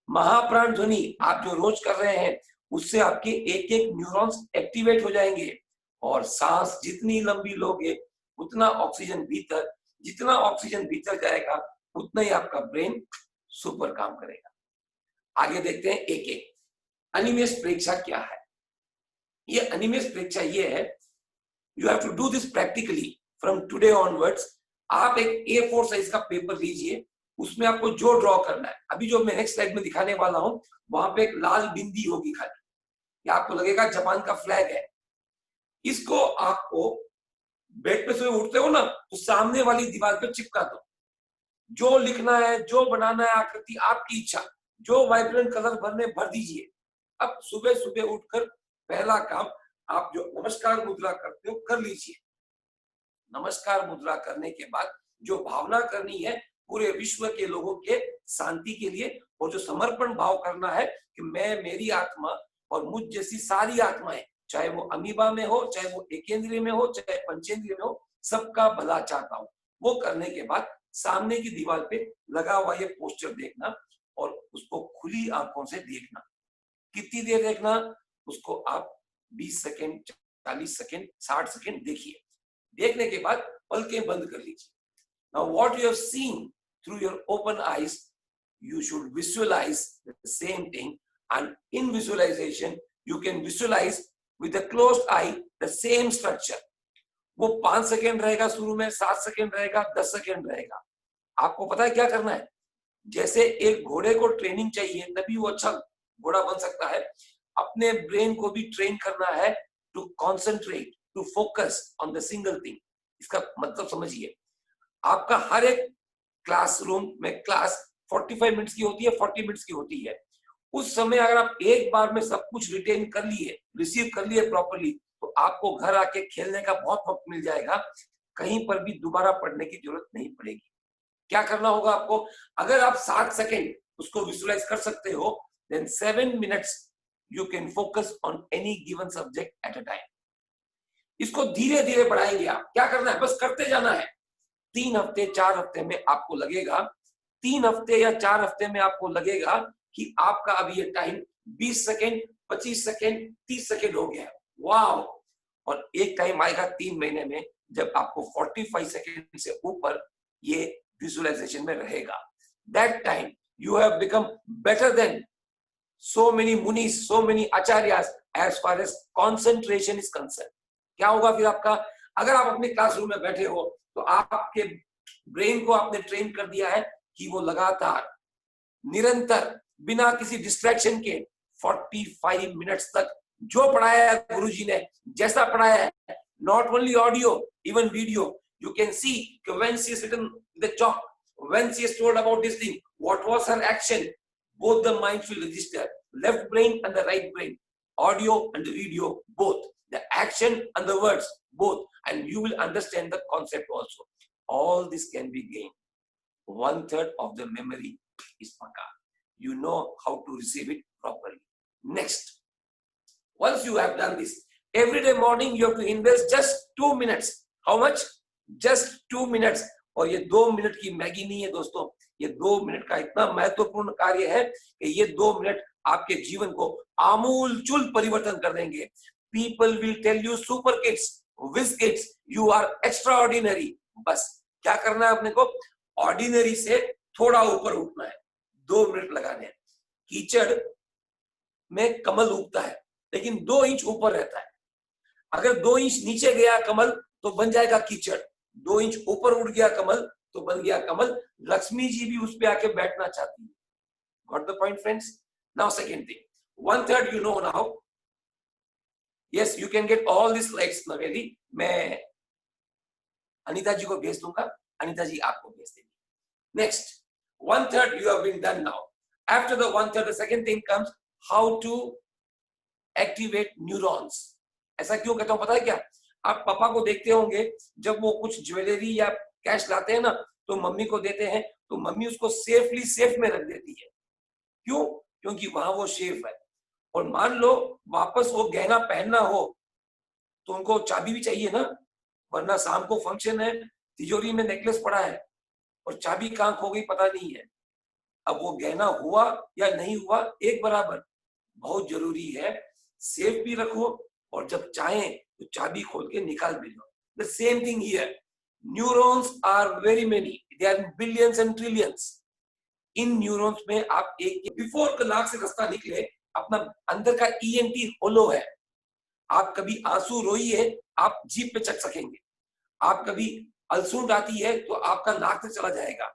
महाप्राण ध्वनि आप जो रोज कर रहे हैं उससे आपके एक एक न्यूरॉन्स एक्टिवेट हो जाएंगे, और सांस जितनी लंबी लोगे उतना ऑक्सीजन भीतर, जितना ऑक्सीजन भीतर जाएगा उतना ही आपका ब्रेन सुपर काम करेगा। आगे देखते हैं एक एक। अनिमेष प्रेक्षा क्या है? ये अनिमेष प्रेक्षा ये है, you have to do this practically from today onwards. आप एक A4 साइज का पेपर लीजिए, उसमें आपको जो ड्रॉ करना है, अभी जो मैं नेक्स्ट स्लाइड में दिखाने वाला हूं वहां पे एक लाल बिंदी होगी खाली, या आपको लगेगा जापान का फ्लैग है। इसको आपको बेड पे सोए उठते हो ना तो सामने वाली दीवार पे चिपका दो। जो लिखना है, जो बनाना है आकृति, आपकी इच्छा, जो वाइब्रेंट कलर भरने भर दीजिए। अब सुबह सुबह उठकर पहला काम आप जो नमस्कार मुद्रा करते हो कर लीजिए। नमस्कार मुद्रा करने के बाद जो भावना करनी है पूरे विश्व के लोगों के शांति के लिए, और जो समर्पण भाव करना है कि मैं, मेरी आत्मा और मुझ जैसी सारी आत्माएं, चाहे वो अमीबा में हो, चाहे वो एकेंद्रिय में हो, चाहे पंचेंद्रिय में हो, सबका भला चाहता हूं। वो करने के बाद सामने की दीवार पे लगा हुआ ये पोस्टर देखना और उसको खुली आंखों से देखना। कितनी देर देखना? उसको आप 20 सेकेंड, 40 सेकेंड, 60 सेकेंड देखिए। देखने के बाद पलकें बंद कर लीजिए। Now what you have seen through your open eyes, you should visualize the same thing, and in visualization you can visualize with a closed eye the same structure. वो 5 सेकेंड रहेगा शुरू में, 7 सेकेंड रहेगा, 10 सेकेंड रहेगा। आपको पता है क्या करना है? जैसे एक घोड़े को ट्रेनिंग चाहिए तभी वो अच्छा घोड़ा बन सकता है, अपने ब्रेन को भी ट्रेन करना है to concentrate, to focus on the single thing. इसका मतलब समझिए, आपका हर एक क्लासरूम में क्लास 45 मिनट्स की होती है, 40 मिनट्स की होती है। उस समय अगर आप एक बार में सब कुछ रिटेन कर लिए, रिसीव कर लिए प्रॉपर्ली, तो आपको घर आके खेलने का बहुत वक्त मिल जाएगा, कहीं पर भी दोबारा पढ़ने की जरूरत नहीं पड़ेगी। क्या करना होगा आपको? अगर आप 7 सेकेंड उसको विजुअलाइज कर सकते हो, then 7 minutes you can focus on any given subject at a time. इसको धीरे धीरे बढ़ाएंगे आप। क्या करना है? बस करते जाना है। 3 हफ्ते 4 हफ्ते में आपको लगेगा, 3 हफ्ते या 4 हफ्ते में आपको लगेगा कि आपका अभी ये टाइम 20 सेकेंड, 25 सेकेंड, 30 सेकेंड हो गया है। वाओ! और एक टाइम आएगा 3 महीने में जब आपको 45 सेकेंड से ऊपर ये विजुअलाइजेशन में रहेगा। That time you have become better than so many munis, so many acharyas as far as concentration is concerned. क्या होगा फिर आपका? अगर आप अपने क्लासरूम में बैठे हो तो आपके ब्रेन को आपने ट्रेन कर दिया है कि वो लगातार, निरंतर, बिना किसी डिस्ट्रैक्शन के 45 मिनट्स तक जो पढ़ाया है गुरुजी ने, जैसा पढ़ाया है, not only audio, even video, you can see when she is written the chalk, when she is told about this thing, what was her action. Both the minds will register, left brain and the right brain, audio and the video, both the action and the words, both, and you will understand the concept also. All this can be gained. 1/3 of the memory is Paka. You know how to receive it properly. Next, once you have done this, every day morning you have to invest just 2 minutes. How much? Just 2 minutes. और ये 2 मिनट की मैगी नहीं है दोस्तों, ये 2 मिनट का इतना महत्वपूर्ण कार्य है कि ये 2 मिनट आपके जीवन को आमूलचूल परिवर्तन कर देंगे. People will tell you super kids, whiz kids, you are extraordinary. बस क्या करना है अपने को? ऑर्डिनरी से थोड़ा ऊपर उठना है. 2 मिनट लगाने हैं. कीचड़ में कमल उगता है, लेकिन 2 इंच ऊपर रहता है. अगर 2 इंच नीचे गया कमल तो बन जाएगा कीचड़. 2 इंच ऊपर उड़ गया कमल तो बन गया कमल. लक्ष्मी जी भी उस पे आके बैठना चाहती है. Got the point, friends? Now second thing, 1/3 you know now. Yes, you can get all these slides, Naveli. मैं अनीता जी को भेज दूंगा, अनीता जी आपको भेज देंगी. Next, 1/3 you have been done now. After the 1/3, the second thing comes, how to activate neurons. ऐसा क्यों कहता हूं पता है क्या? आप पापा को देखते होंगे जब वो कुछ ज्वेलरी या कैश लाते हैं ना तो मम्मी को देते हैं, तो मम्मी उसको सेफली सेफ में रख देती है. क्यों? क्योंकि वहां वो सेफ है. और मान लो वापस वो गहना पहनना हो तो उनको चाबी भी चाहिए ना, वरना शाम को फंक्शन है, तिजोरी में नेकलेस पड़ा है और चाबी कहां खो गई पता नहीं है. अब वो गहना हुआ या नहीं हुआ एक बराबर. बहुत जरूरी है सेफ भी रखो और जब चाहे तो चाबी खोल के निकाल भी लो. The same thing here. Neurons are very many. They are in billions and trillions. In neurons में आप एक बिफोर नाक से रास्ता निकले, अपना अंदर का ENT होलो है. आप कभी आंसू रोइए, आप जीभ पे चख सकेंगे. आप कभी अलसूंड आती है तो आपका नाक से चला जाएगा.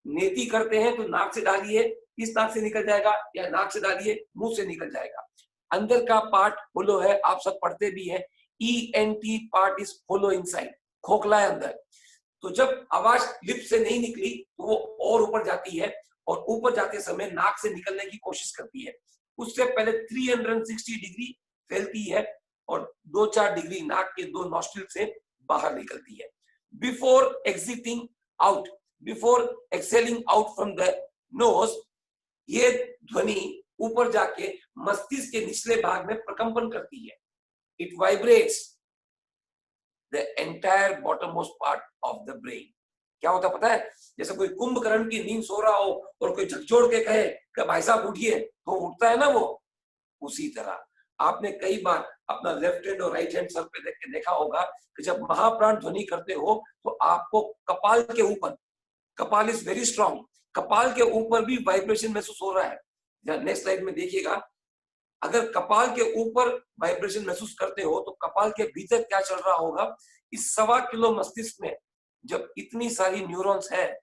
नेति करते हैं तो नाक से डालिए, इस नाक से निकल जाएगा, या नाक से डालिए मुंह से निकल जाएगा. अंदर का पार्ट होलो है, आप सब पढ़ते भी हैं. ENT part is hollow inside, खोखला है अंदर. तो जब आवाज लिप से नहीं निकली तो वो और ऊपर जाती है और ऊपर जाते समय नाक से निकलने की कोशिश करती है. उससे पहले 360 डिग्री फैलती है और 2-4 डिग्री नाक के 2 नॉस्ट्रिल से बाहर निकलती है. Before exiting out, before excelling out from the nose, ये ध्वनि ऊपर जाके मस्तिष्क के निचले भाग में प्रकंपन करती है. It vibrates the entire bottommost part of the brain. क्या होता पता है? जैसे कोई कुंभकर्ण की नींद सो रहा हो और कोई झकझोर के कहे कि भाई साहब उठिए, तो उठता है ना वो. उसी तरह आपने कई बार अपना लेफ्ट हैंड और राइट हैंड सर पे देख के देखा होगा कि जब महाप्राण ध्वनि करते हो तो आपको कपाल के ऊपर, कपाल इज वेरी स्ट्रॉन्ग, कपाल के ऊपर भी वाइब्रेशन महसूस हो रहा है. नेक्स्ट स्लाइड में देखिएगा. अगर कपाल के ऊपर वाइब्रेशन महसूस करते हो तो कपाल के भीतर क्या चल रहा होगा? इस 1.25 किलो मस्तिष्क में जब इतनी सारी न्यूरॉन्स है,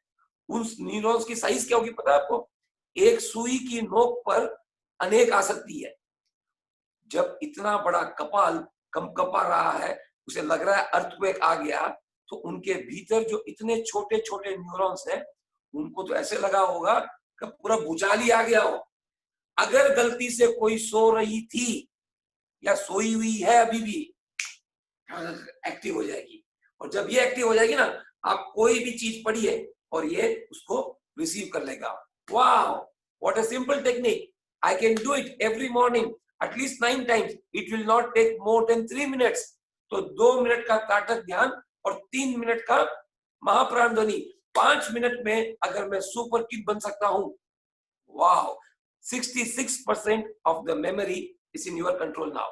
उन न्यूरॉन्स की साइज क्या होगी पता है आपको? एक सुई की नोक पर अनेक आ सकती है. जब इतना बड़ा कपाल कंपा रहा है, उसे लग रहा है अर्थक्वेक आ गया, तो उनके भीतर जो इतने छोटे छोटे न्यूरॉन्स हैं, उनको तो ऐसे लगा होगा कि पूरा भूचाल ही आ गया हो. अगर गलती से कोई सो रही थी या सोई हुई है अभी भी, एक्टिव हो जाएगी. और जब ये एक्टिव हो जाएगी ना, आप कोई भी चीज पढ़िए और ये उसको रिसीव कर लेगा. Wow, what a simple technique. I can do it every morning at least 9 times. It will not take more than 3 minutes. तो 2 मिनट का ताटक ध्यान और 3 मिनट का महाप्राण ध्वनि. 5 मिनट में अगर मैं सुपर किड बन सकता हूं, wow, 66% of the memory is in your control now.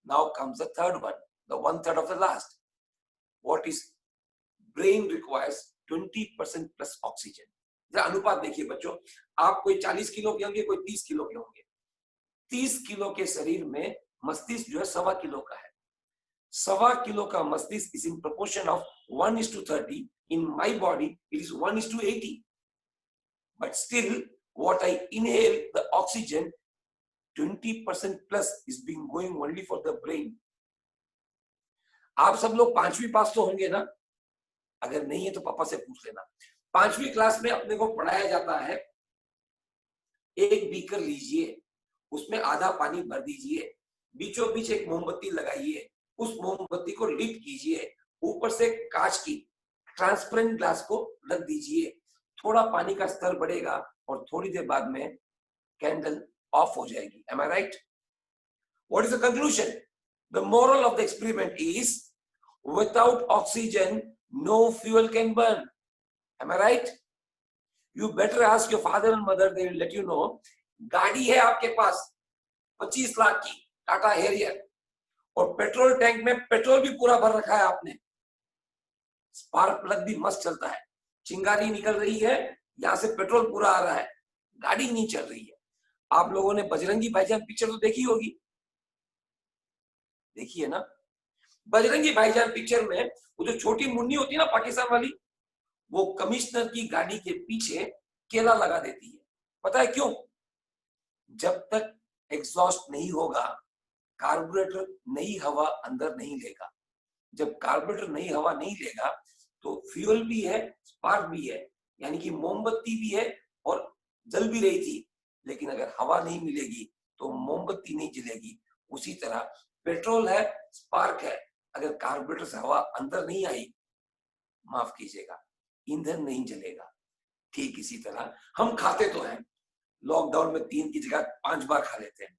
Now comes the third one, the 1/3 of the last. What is brain requires 20% plus oxygen. जरा अनुपात देखिए बच्चों, आप कोई 40 किलो के होंगे, कोई 30 किलो के होंगे. 30 किलो के शरीर में मस्तिष्क जो है 1.25 किलो का है. 1.25 किलो का मस्तिष्क is in proportion of 1:30. In my body it is 1:80. But still what I inhale, the oxygen, 20% plus is being going only for the brain. आप सब लोग 5वीं पास तो होंगे ना? अगर नहीं है तो पापा से पूछ लेना. 5वीं क्लास में अपने को पढ़ाया जाता है, एक बीकर लीजिए, उसमें आधा पानी भर दीजिए, बीचों बीच एक मोमबत्ती लगाइए उस मोमबत्ती को लिट कीजिए, ऊपर से कांच की ट्रांसपेरेंट ग्लास को रख दीजिए, थोड़ा पानी का स्तर बढ़ेगा और थोड़ी देर बाद में कैंडल ऑफ हो जाएगी। Am I right? What is the conclusion? The moral of the experiment is without oxygen no fuel can burn. Am I right? You better ask your father and mother, they will let you know. गाड़ी है आपके पास 25 लाख की टाटा हैरियर और पेट्रोल टैंक में पेट्रोल भी पूरा भर रखा है आपने, स्पार्क प्लग भी मस्त चलता है, चिंगारी निकल रही है, यहां से पेट्रोल पूरा आ रहा है, गाड़ी नहीं चल रही है। आप लोगों ने बजरंगी भाईजान पिक्चर तो देखी होगी, देखी है ना? बजरंगी भाईजान पिक्चर में वो जो छोटी मुन्नी होती है ना पाकिस्तान वाली, वो कमिश्नर की गाड़ी के पीछे केला लगा देती है। पता है क्यों? जब तक एग्जॉस्ट नहीं होगा कार्बोरेटर नई हवा अंदर नहीं लेगा। जब कार्बोरेटर नई हवा नहीं लेगा तो फ्यूल भी है, स्पार्क भी है, यानी कि मोमबत्ती भी है और जल भी रही थी, लेकिन अगर हवा नहीं मिलेगी तो मोमबत्ती नहीं जलेगी। उसी तरह पेट्रोल है, स्पार्क है, अगर कार्बोरेटर से हवा अंदर नहीं आई, माफ कीजिएगा, ईंधन नहीं जलेगा। ठीक इसी तरह हम खाते तो हैं, लॉकडाउन में 3 की जगह 5 बार खा लेते हैं।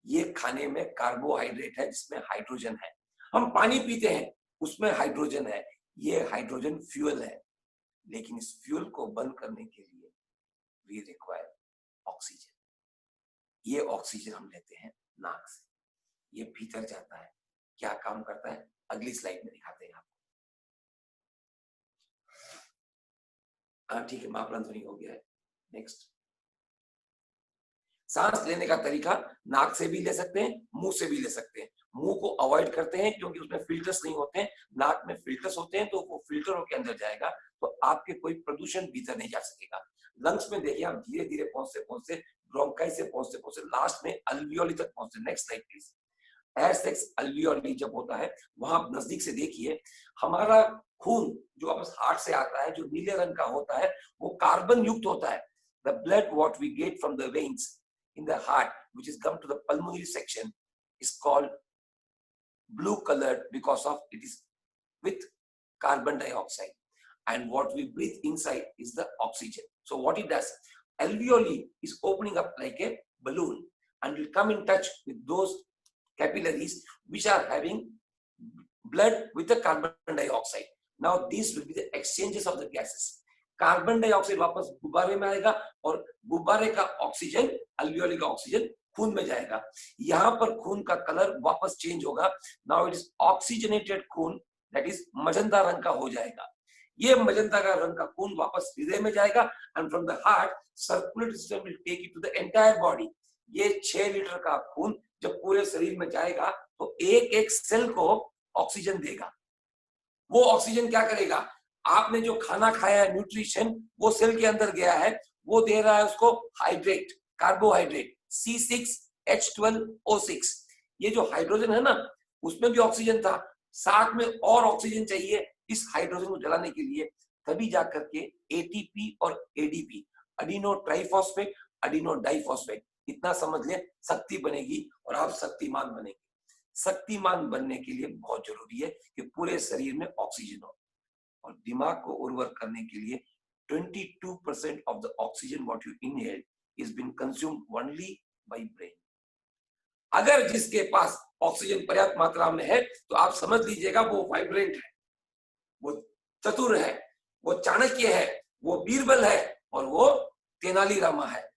ये खाने में कार्बोहाइड्रेट है जिसमें हाइड्रोजन है। हम पानी पीते हैं, उसमें हाइड्रोजन है, ये हाइड्रोजन फ्यूल है। लेकिन इस फ्यूल को बंद करने के लिए वी रिक्वायर ऑक्सीजन। ये ऑक्सीजन हम लेते हैं नाक से, ये भीतर जाता है। क्या काम करता है अगली स्लाइड में दिखाते हैं आपको। हाँ ठीक है, मापन ध्वनि हो गया है। नेक्स्ट, सांस लेने का तरीका नाक से भी ले सकते हैं, मुंह से भी ले सकते हैं। मुंह को अवॉइड करते हैं क्योंकि उसमें फिल्टर्स नहीं होते हैं, नाक में फिल्टर्स होते हैं, तो वो फिल्टर होकर अंदर जाएगा तो आपके कोई प्रदूषण भीतर नहीं जा सकेगा। लंग्स में देखिए आप धीरे धीरे पहुंचते पहुंचते ब्रोंकाई से पहुंचते पहुंचते लास्ट में अल्वियोली तक पहुंचते। Next slide please. Air sacs alveoli जब होता है वहां आप नजदीक से देखिए, हमारा खून जो वापस हार्ट से आता है, जो नीले रंग का होता है, वो कार्बन युक्त होता है। The blood what we get from the veins in the heart, which is come to the pulmonary section, is called blue colored because of it is with carbon dioxide, and what we breathe inside is the oxygen. So what it does, alveoli is opening up like a balloon and will come in touch with those capillaries which are having blood with the carbon dioxide. Now these will be the exchanges of the gases. Carbon dioxide वापस गुब्बारे में आएगा और गुब्बारे का ऑक्सीजन, अल्वियोली का ऑक्सीजन खून में जाएगा। यहां पर खून का कलर वापस चेंज होगा। नाउ इट इज ऑक्सीजनेटेड खून, दैट इज मजंता रंग का हो जाएगा। ये मजंता का रंग का खून वापस हृदय में जाएगा and from the heart circulatory system will take it to the entire body. ये 6 लीटर का खून जब पूरे शरीर में जाएगा तो एक एक सेल को ऑक्सीजन देगा। वो ऑक्सीजन क्या करेगा, आपने जो खाना खाया है न्यूट्रिशन वो सेल के अंदर गया है, वो दे रहा है उसको हाइड्रेट, कार्बोहाइड्रेट C6H12O6। ये जो हाइड्रोजन है ना, उसमें भी ऑक्सीजन था, साथ में और ऑक्सीजन चाहिए इस हाइड्रोजन को जलाने के लिए, तभी जाकर के ATP और ADP, adeno triphosphate, adeno diphosphate, इतना समझ ले, शक्ति बनेगी और आप शक्तिमान बनेंगे। शक्तिमान बनने के लिए बहुत जरूरी है कि पूरे शरीर में ऑक्सीजन हो, और दिमाग को उर्वर करने के लिए 22% of the oxygen what you inhale is been consumed only by brain. अगर जिसके पास ऑक्सीजन पर्याप्त मात्रा में है तो आप समझ लीजिएगा वो वाइब्रेंट है, वो चतुर है, वो चाणक्य है, वो बीरबल है और वो तेनालीरामा है।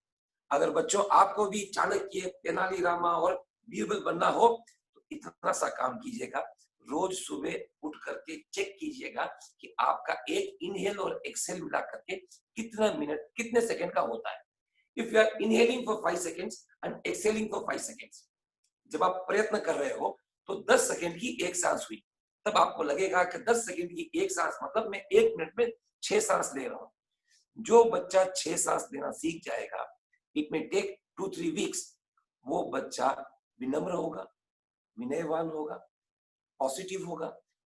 अगर बच्चों आपको भी चाणक्य, तेनालीरामा और बीरबल बनना हो तो इतना सा काम कीजिएगा, रोज सुबह उठ करके चेक कीजिएगा कि आपका एक इनहेल और एक्सेल मिला करके कितना मिनट, कितने सेकंड का होता है। If you are inhaling for 5 seconds and exhaling for 5 seconds, जब आप प्रयत्न कर रहे हो तो 10 सेकंड की एक सांस हुई, तब आपको लगेगा कि 10 सेकंड की एक सांस मतलब मैं 1 मिनट में 6 सांस ले रहा हूं। जो बच्चा 6 सांस लेना सीख जाएगा, इट में टेक 2-3 वीक्स, वो बच्चा विनम्र होगा, विनयवान होगा, पॉजिटिव होगा,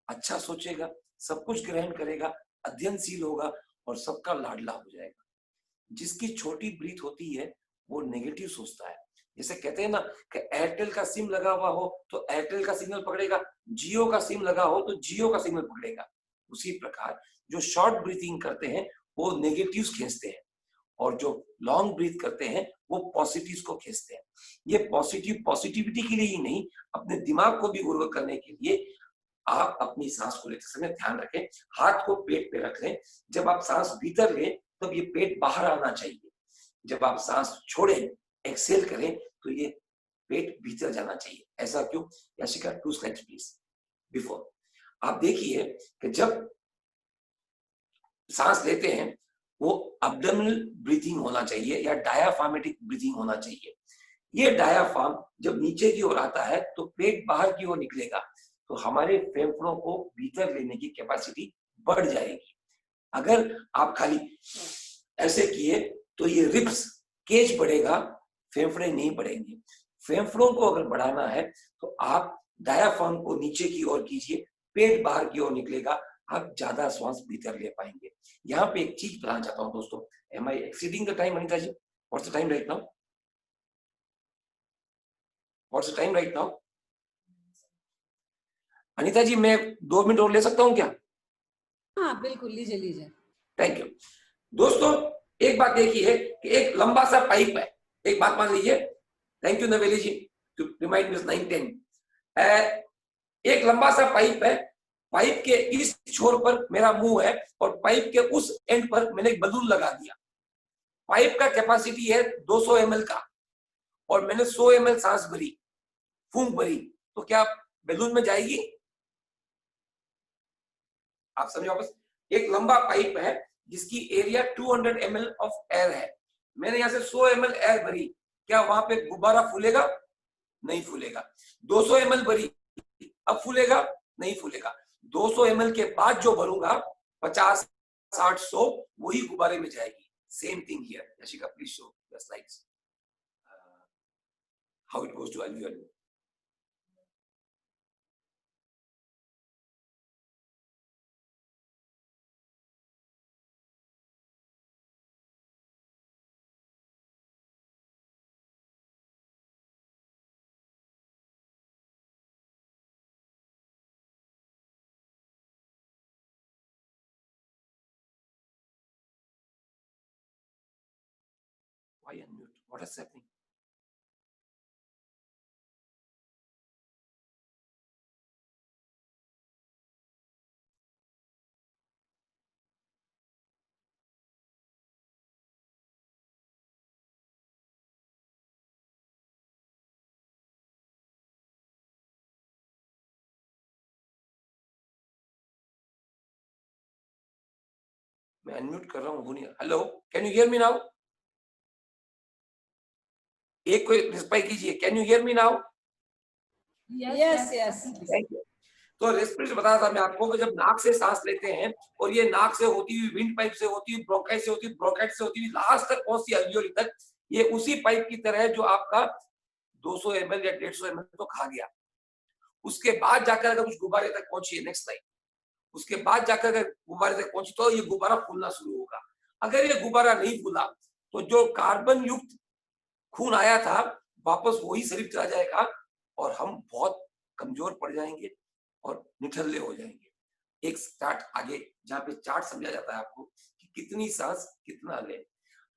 अच्छा सोचेगा, सब कुछ ग्रहण करेगा, अध्ययनशील होगा और सबका लाडला हो जाएगा। जिसकी छोटी ब्रीथ होती है वो नेगेटिव सोचता है, जैसे कहते हैं ना कि एयरटेल का सिम लगा हुआ हो तो एयरटेल का सिग्नल पकड़ेगा, जियो का सिम लगा हो तो जियो का सिग्नल पकड़ेगा। उसी प्रकार जो शॉर्ट ब्रीथिंग करते हैं वो नेगेटिव्स खींचते हैं, और जो लॉन्ग ब्रीथ करते हैं वो पॉजिटिव्स को खींचते हैं। ये पॉजिटिविटी के लिए ही नहीं, अपने दिमाग को भी गुरु करने के लिए आप अपनी सांस को लेते समय ध्यान रखें, हाथ को पेट पे रख लें। जब आप सांस भीतर लें तब ये पेट बाहर आना चाहिए, जब आप सांस छोड़ें एक्सेल करें तो ये पेट भीतर जाना चाहिए। ऐसा क्यों? Yashika 2 slides please before. आप देखिए कि जब सांस लेते हैं वो एब्डोमिनल ब्रीथिंग होना चाहिए या डायाफ्रामेटिक ब्रीथिंग होना चाहिए। ये डायाफ्राम जब नीचे की ओर आता है तो पेट बाहर की ओर निकलेगा, तो हमारे फेफड़ों को भीतर लेने की कैपेसिटी बढ़ जाएगी। अगर आप खाली ऐसे किए तो ये रिब्स केज बढ़ेगा, फेफड़े नहीं बढ़ेंगे। फेफड़ों को अगर बढ़ाना है तो आप डायाफ्राम को नीचे की ओर कीजिए, पेट बाहर की ओर निकलेगा, आप ज्यादा श्वास भीतर ले पाएंगे। यहाँ पे एक चीज बताना चाहता हूँ दोस्तों, am I exceeding the time Anita ji? What's the time right now? What's the time right now? Anita ji मैं 2 मिनट और ले सकता हूँ क्या? हाँ बिल्कुल, लीजिए लीजिए। Thank you. दोस्तों एक बात देखिए कि एक लंबा सा पाइप है, एक बात मान लीजिए। थैंक यू नवेली जी टू रिमाइंड मी 9-10। एक लंबा सा पाइप है, पाइप के इस छोर पर मेरा मुंह है और पाइप के उस एंड पर मैंने एक बलून लगा दिया। पाइप का कैपेसिटी है 200 ml का और मैंने 100 ml सांस भरी, फूंक भरी, तो क्या बैलून में जाएगी? आप समझो वापस। एक लंबा पाइप है जिसकी एरिया 200 ml ऑफ एयर है, मैंने यहां से 100 ml एयर भरी, क्या वहां पे गुब्बारा फूलेगा? नहीं फूलेगा। 200 ml भरी, अब फूलेगा? नहीं फूलेगा। 200 ml के बाद जो भरूंगा 50, 60, 100 वही गुब्बारे में जाएगी। Same thing here. Yashika please show the slides how it goes to alveoli. Why unmute? What is happening? मैं अनम्यूट कर रहा हूँ, hello, can you hear me now? एक कोई रिस्पाई कीजिए, can you hear me now? Yes yes. Thank you. तो रेस्पिरेशन बताया था मैं आपको कि जब नाक से सांस लेते हैं और ये नाक से होती हुई विंड पाइप से होती हुई ब्रोंकाइट से होती हुई ब्रोंकाइट से होती हुई लास्ट तक पहुंचती है अल्वियोली तक, ये उसी पाइप की तरह है जो आपका 200 ml या 150 ml तो खा गया। उसके बाद जाकर अगर उस गुब्बारे तक पहुंची, नेक्स्ट स्लाइड, उसके बाद जाकर अगर गुब्बारे तक पहुंची तो ये गुब्बारा फूलना शुरू होगा। अगर ये गुब्बारा नहीं फूला तो जो कार्बन युक्त खून आया था वापस वही शरीर चला जाएगा और हम बहुत कमजोर पड़ जाएंगे और निठल्ले हो जाएंगे। एक चार्ट आगे जहाँ पे चार्ट समझा जाता है आपको कि कितनी सांस कितना ले।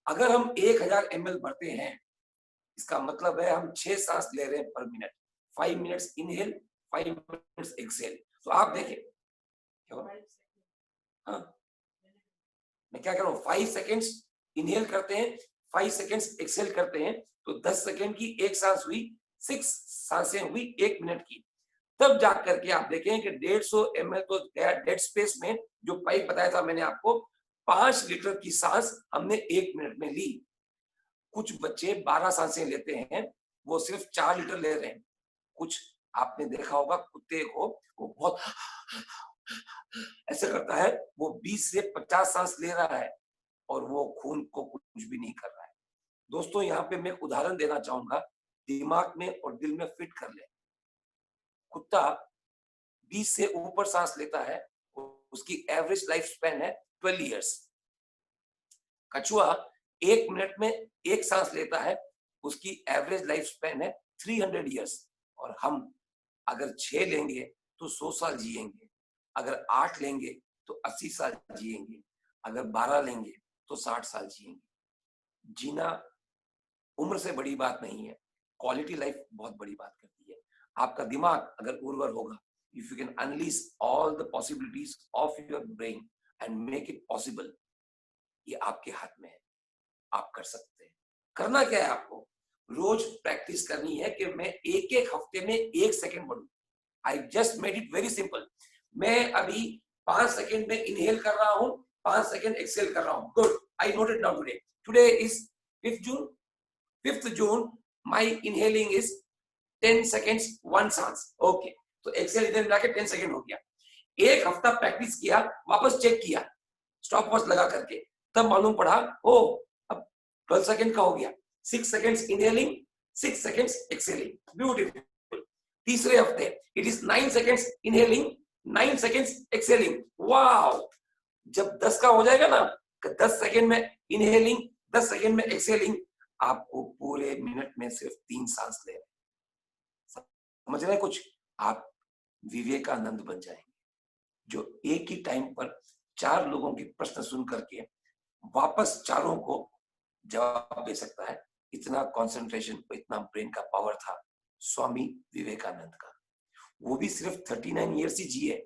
अगर हम 1000 ml भरते हैं इसका मतलब है हम 6 सांस ले रहे हैं पर minute. 5 minutes inhale, 5 minutes exhale. तो आप देखें हाँ मैं क्या कह रहा हूँ, 5 सेकेंड्स इनहेल करते हैं, 5 सेकेंड्स एक्सेल करते हैं, तो 10 सेकेंड की एक सांस हुई, 6 सांसें हुई 1 मिनट की। तब जाकर के आप देखें कि 150 ml तो डेड स्पेस में जो पाइप बताया था मैंने आपको, 5 लीटर की सांस हमने 1 मिनट में ली। कुछ बच्चे 12 सांसें लेते हैं, वो सिर्फ 4 लीटर ले रहे हैं। कुछ आपने देखा होगा कुत्ते को, वो बहुत ऐसे करता है, वो 20 से 50 सांस ले रहा है और वो खून को कुछ भी नहीं कर रहा है। दोस्तों यहाँ पे मैं उदाहरण देना चाहूंगा, दिमाग में और दिल में फिट कर ले। कुत्ता 20 से ऊपर सांस लेता है, उसकी एवरेज लाइफ स्पैन है 12 इयर्स। कछुआ 1 मिनट में 1 सांस लेता है, उसकी एवरेज लाइफ स्पैन है 300 इयर्स, और हम अगर 6 लेंगे तो 100 साल जिएंगे, अगर 8 लेंगे तो 80 साल जिएंगे, अगर 12 लेंगे तो 60 साल जिएंगे। जीना उम्र से बड़ी बात नहीं है, क्वालिटी लाइफ बहुत बड़ी बात करती है। आपका दिमाग अगर उर्वर होगा, if you can unleash all the possibilities of your brain and make it possible, ये आपके हाथ में है, आप कर सकते हैं। करना क्या है आपको? रोज प्रैक्टिस करनी है कि मैं एक एक हफ्ते में 1 सेकंड बढ़ूं। I just made it very simple. मैं अभी 5 सेकंड में इनहेल कर रहा हूं, 5 सेकंड एक्सहेल कर रहा हूं। Good, I note it down today. Today is 5th June. 5th June, my inhaling is 10 seconds 1 सांस। ओके, तो एक्सहेल इधर मिला के 10 सेकंड हो गया। एक हफ्ता प्रैक्टिस किया, वापस चेक किया स्टॉप वॉच लगा करके, तब मालूम पड़ा ओ अब 12 सेकंड का हो गया। 6 seconds inhaling, 6 seconds exhaling, beautiful. तीसरे हफ्ते it is 9 seconds inhaling, 9 seconds exhaling. Wow, जब 10 का हो जाएगा ना, 10 सेकंड में इनहेलिंग, 10 सेकंड में एक्सहेलिंग, आपको पूरे मिनट में सिर्फ 3 सांस ले, समझ रहे हैं कुछ? आप विवेकानंद बन जाएंगे, जो एक ही टाइम पर 4 लोगों के प्रश्न सुन करके वापस चारों को जवाब दे सकता है। इतना कंसंट्रेशन, इतना ब्रेन का पावर था स्वामी विवेकानंद का। वो भी सिर्फ 39 ईयर्स ही जिए,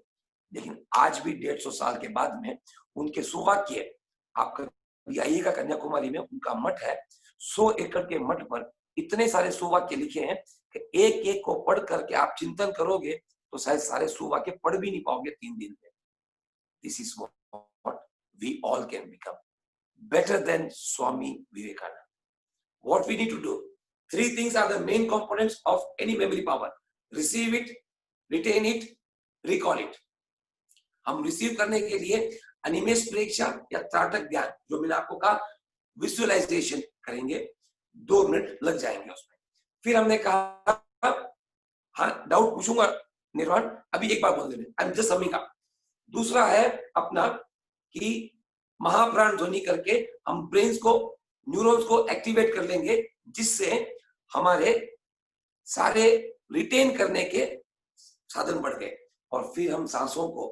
लेकिन आज भी 150 साल के बाद में उनके सुवाक्य, आप कभी आइएगा कन्याकुमारी में, उनका मठ है, 100 एकड़ के मठ पर इतने सारे सुवाक्य लिखे हैं कि एक एक को पढ़ करके आप चिंतन करोगे तो शायद सारे सुवाक्य पढ़ भी नहीं पाओगे 3 दिन में। This is what we all can become, better than Swami Vivekananda. What we need to do? 3 things are the main components of any memory power: receive it, retain it, recall it. हम रिसीव करने के लिए अनिमेष प्रेक्षा या त्राटक ध्यान, जो मैंने आपको कहा विजुअलाइजेशन करेंगे, 2 मिनट लग जाएंगे उसमें। फिर हमने कहा, हाँ डाउट पूछूंगा निर्वाण, अभी एक बार बोल देने, I am just summing up. दूसरा है अपना कि महाप्राण ध्वनि करके हम ब्रेन्स को, न्यूरॉन्स को एक्टिवेट कर लेंगे, जिससे हमारे सारे रिटेन करने के साधन बढ़ गए। और फिर हम सांसों को,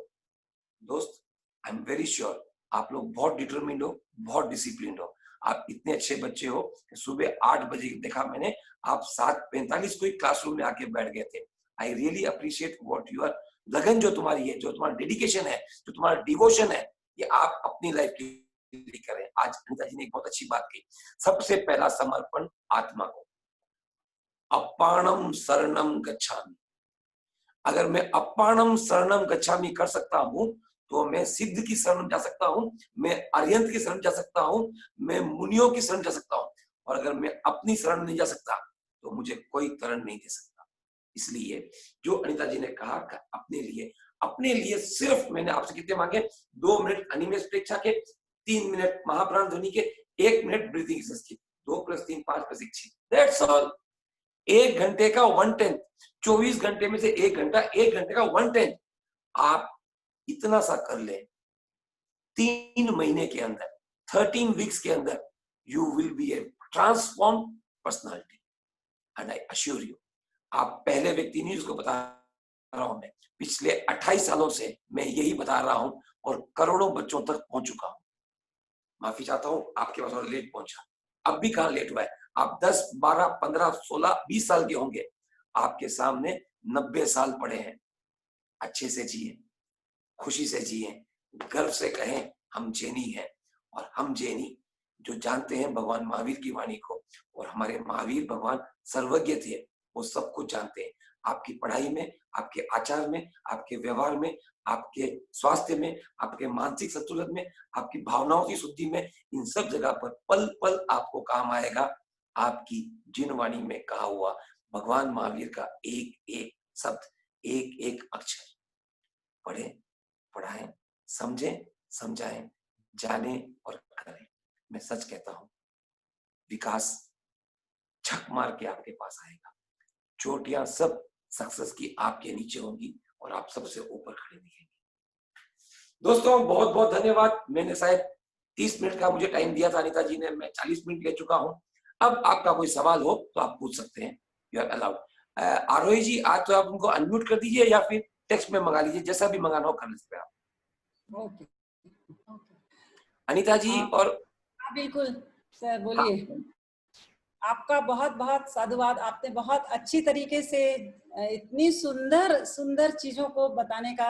दोस्त आई एम वेरी श्योर आप लोग बहुत डिटरमिन्ड हो, बहुत डिसिप्लिन हो, आप इतने अच्छे बच्चे हो कि सुबह 8 बजे देखा मैंने, आप 7:45 को ही क्लासरूम में आके बैठ गए थे। I really appreciate what you are, लगन जो तुम्हारी है, जो तुम्हारा डेडिकेशन है, जो तुम्हारा डिवोशन है, ये आप अपनी लाइफ के लिए करें। आज अनिता जी ने एक बहुत अच्छी बात कही, सबसे पहला समर्पण आत्मा को, अपाणम शरणम गच्छामि। अगर मैं अपाणम शरणम गच्छामि कर सकता हूं तो मैं सिद्ध की शरण जा सकता हूं, मैं अरिहंत की शरण जा सकता हूं, मैं मुनियों की शरण जा सकता हूं। और अगर मैं अपनी शरण नहीं जा सकता तो मुझे कोई तरण नहीं दे सकता। इसलिए जो अनिता जी ने कहा अपने लिए सिर्फ मैंने आपसे कितने मांगे? 2 मिनट अनिमेष प्रेक्षा के, 3 मिनट महाप्राण ध्वनि के, 1 मिनट ब्रीथिंग एक्सरसाइज की, 2 + 3 5 + 1 6, दैट्स ऑल। 1 घंटे का 1/10, 24 घंटे में से 1 घंटा, 1 घंटे का 1/10 आप इतना सा कर ले, 3 महीने के अंदर, 13 वीक्स के अंदर, you will be A transform personality. And I assure you, आप पहले व्यक्ति नहीं जिसको बता रहा हूं मैं, पिछले 28 सालों से मैं यही बता रहा हूं और करोड़ों बच्चों तक पहुंच चुका हूं। माफी चाहता हूं आपके पास और लेट पहुंचा, अब भी कहां लेट हुआ है। आप 10, 12, 15, 16, 20 साल के होंगे, आपके सामने 90 साल पड़े हैं। अच्छे से जिए, खुशी से जिए, गर्व से कहें हम जैनी हैं। और हम जैनी जो जानते हैं भगवान महावीर की वाणी को, और हमारे महावीर भगवान सर्वज्ञ थे, वो सब कुछ जानते हैं। आपकी पढ़ाई में, आपके आचार में, आपके व्यवहार में, आपके स्वास्थ्य में, आपके मानसिक संतुलन में, आपकी भावनाओं की शुद्धि में, इन सब जगह पर पल पल आपको काम आएगा आपकी जिन वाणी में कहा हुआ भगवान महावीर का एक एक शब्द, एक एक अक्षर। पढ़ें, पढ़ाएं, समझें, समझाएं, जाने और करें। मैं सच कहता हूं, विकास छक मार के आपके पास आएगा। चोटियां सब सक्सेस की आपके नीचे होंगी और आप सबसे ऊपर खड़े दिखेंगे। दोस्तों बहुत बहुत धन्यवाद। मैंने शायद 30 मिनट का मुझे टाइम दिया था, अनिता जी ने, मैं 40 मिनट ले चुका हूं। अब आपका कोई सवाल हो तो आप पूछ सकते हैं, यू आर अलाउड। आरोही जी, आज तो आप उनको अनम्यूट कर दीजिए या फिर टेक्स्ट में मंगा लीजिए, जैसा भी मंगाना हो कर लीजिए आप। Okay okay. अनीता जी और हाँ बिल्कुल सर, बोलिए। आपका बहुत बहुत साधुवाद, आपने बहुत अच्छी तरीके से इतनी सुंदर सुंदर चीजों को बताने का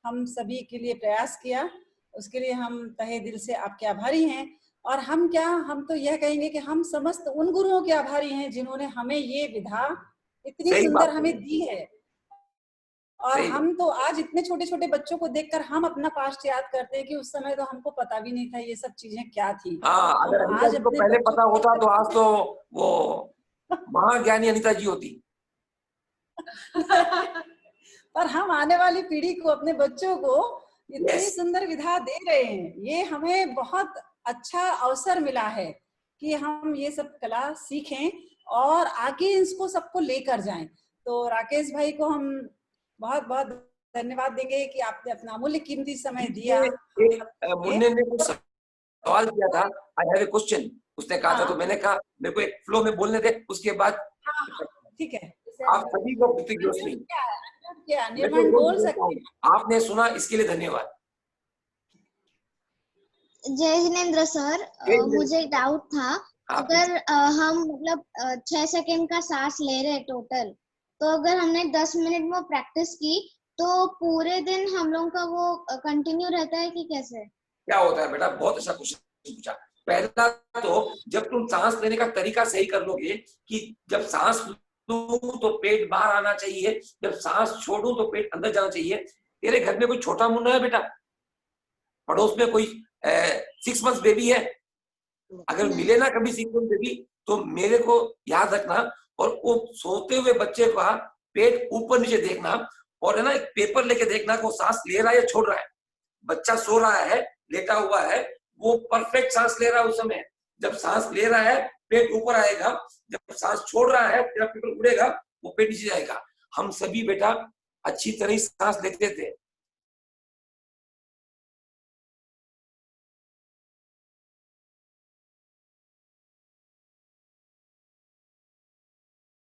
हम सभी के लिए प्रयास किया, उसके लिए हम तहे दिल से आपके आभारी हैं। और हम तो यह कहेंगे कि हम समस्त उन गुरुओं के आभारी हैं जिन्होंने हमें ये विधा इतनी सुंदर हमें दी है। और हम तो आज इतने छोटे छोटे बच्चों को देखकर हम अपना पास्ट याद करते हैं कि उस समय तो हमको पता भी नहीं था ये सब चीजें क्या थी। हाँ, अगर अनीता जी को पहले पता होता तो आज तो वो महाज्ञानी अनीता जी होती। पर हम आने वाली पीढ़ी को, अपने बच्चों को इतनी सुंदर विधा दे रहे हैं, ये हमें बहुत अच्छा अवसर मिला है कि हम ये सब कला सीखें और आगे इसको सबको लेकर जाएं। तो राकेश भाई को हम बहुत बहुत धन्यवाद देंगे कि आपने अपना अमूल्य कीमती समय दिया। मुन्ने ने कुछ सवाल किया था, आई हैव ए क्वेश्चन, उसने कहा था, तो मैंने कहा मेरे को एक फ्लो में बोलने दे, उसके बाद ठीक है। आप सभी को निर्माण बोल सकते हैं। आपने सुना, इसके लिए धन्यवाद। जय जिनेंद्र सर, मुझे एक डाउट था, अगर हम मतलब 6 सेकंड का सांस ले रहे टोटल, तो अगर हमने 10 मिनट में प्रैक्टिस की तो पूरे दिन हम लोगों का वो कंटिन्यू रहता है कि कैसे? क्या होता है बेटा, बहुत अच्छा क्वेश्चन पूछा। पहला तो जब तुम सांस लेने का तरीका सही कर लोगे कि जब सांस लूं तो पेट बाहर आना चाहिए, जब सांस छोड़ूं तो पेट अंदर जाना चाहिए। तेरे घर में कोई छोटा मुन्ना है बेटा? पड़ोस में कोई 6 मंथ्स बेबी है? अगर मिले ना कभी 6 मंथ बेबी तो मेरे को याद रखना, और वो सोते हुए बच्चे का पेट ऊपर नीचे देखना, और है ना एक पेपर लेके देखना कि वो सांस ले रहा है या छोड़ रहा है। बच्चा सो रहा है, लेटा हुआ है, वो परफेक्ट सांस ले रहा है उस समय। जब सांस ले रहा है पेट ऊपर आएगा, जब सांस छोड़ रहा है तेरा पेपर उड़ेगा, वो पेट नीचे जाएगा। हम सभी बेटा अच्छी तरह सांस लेते थे,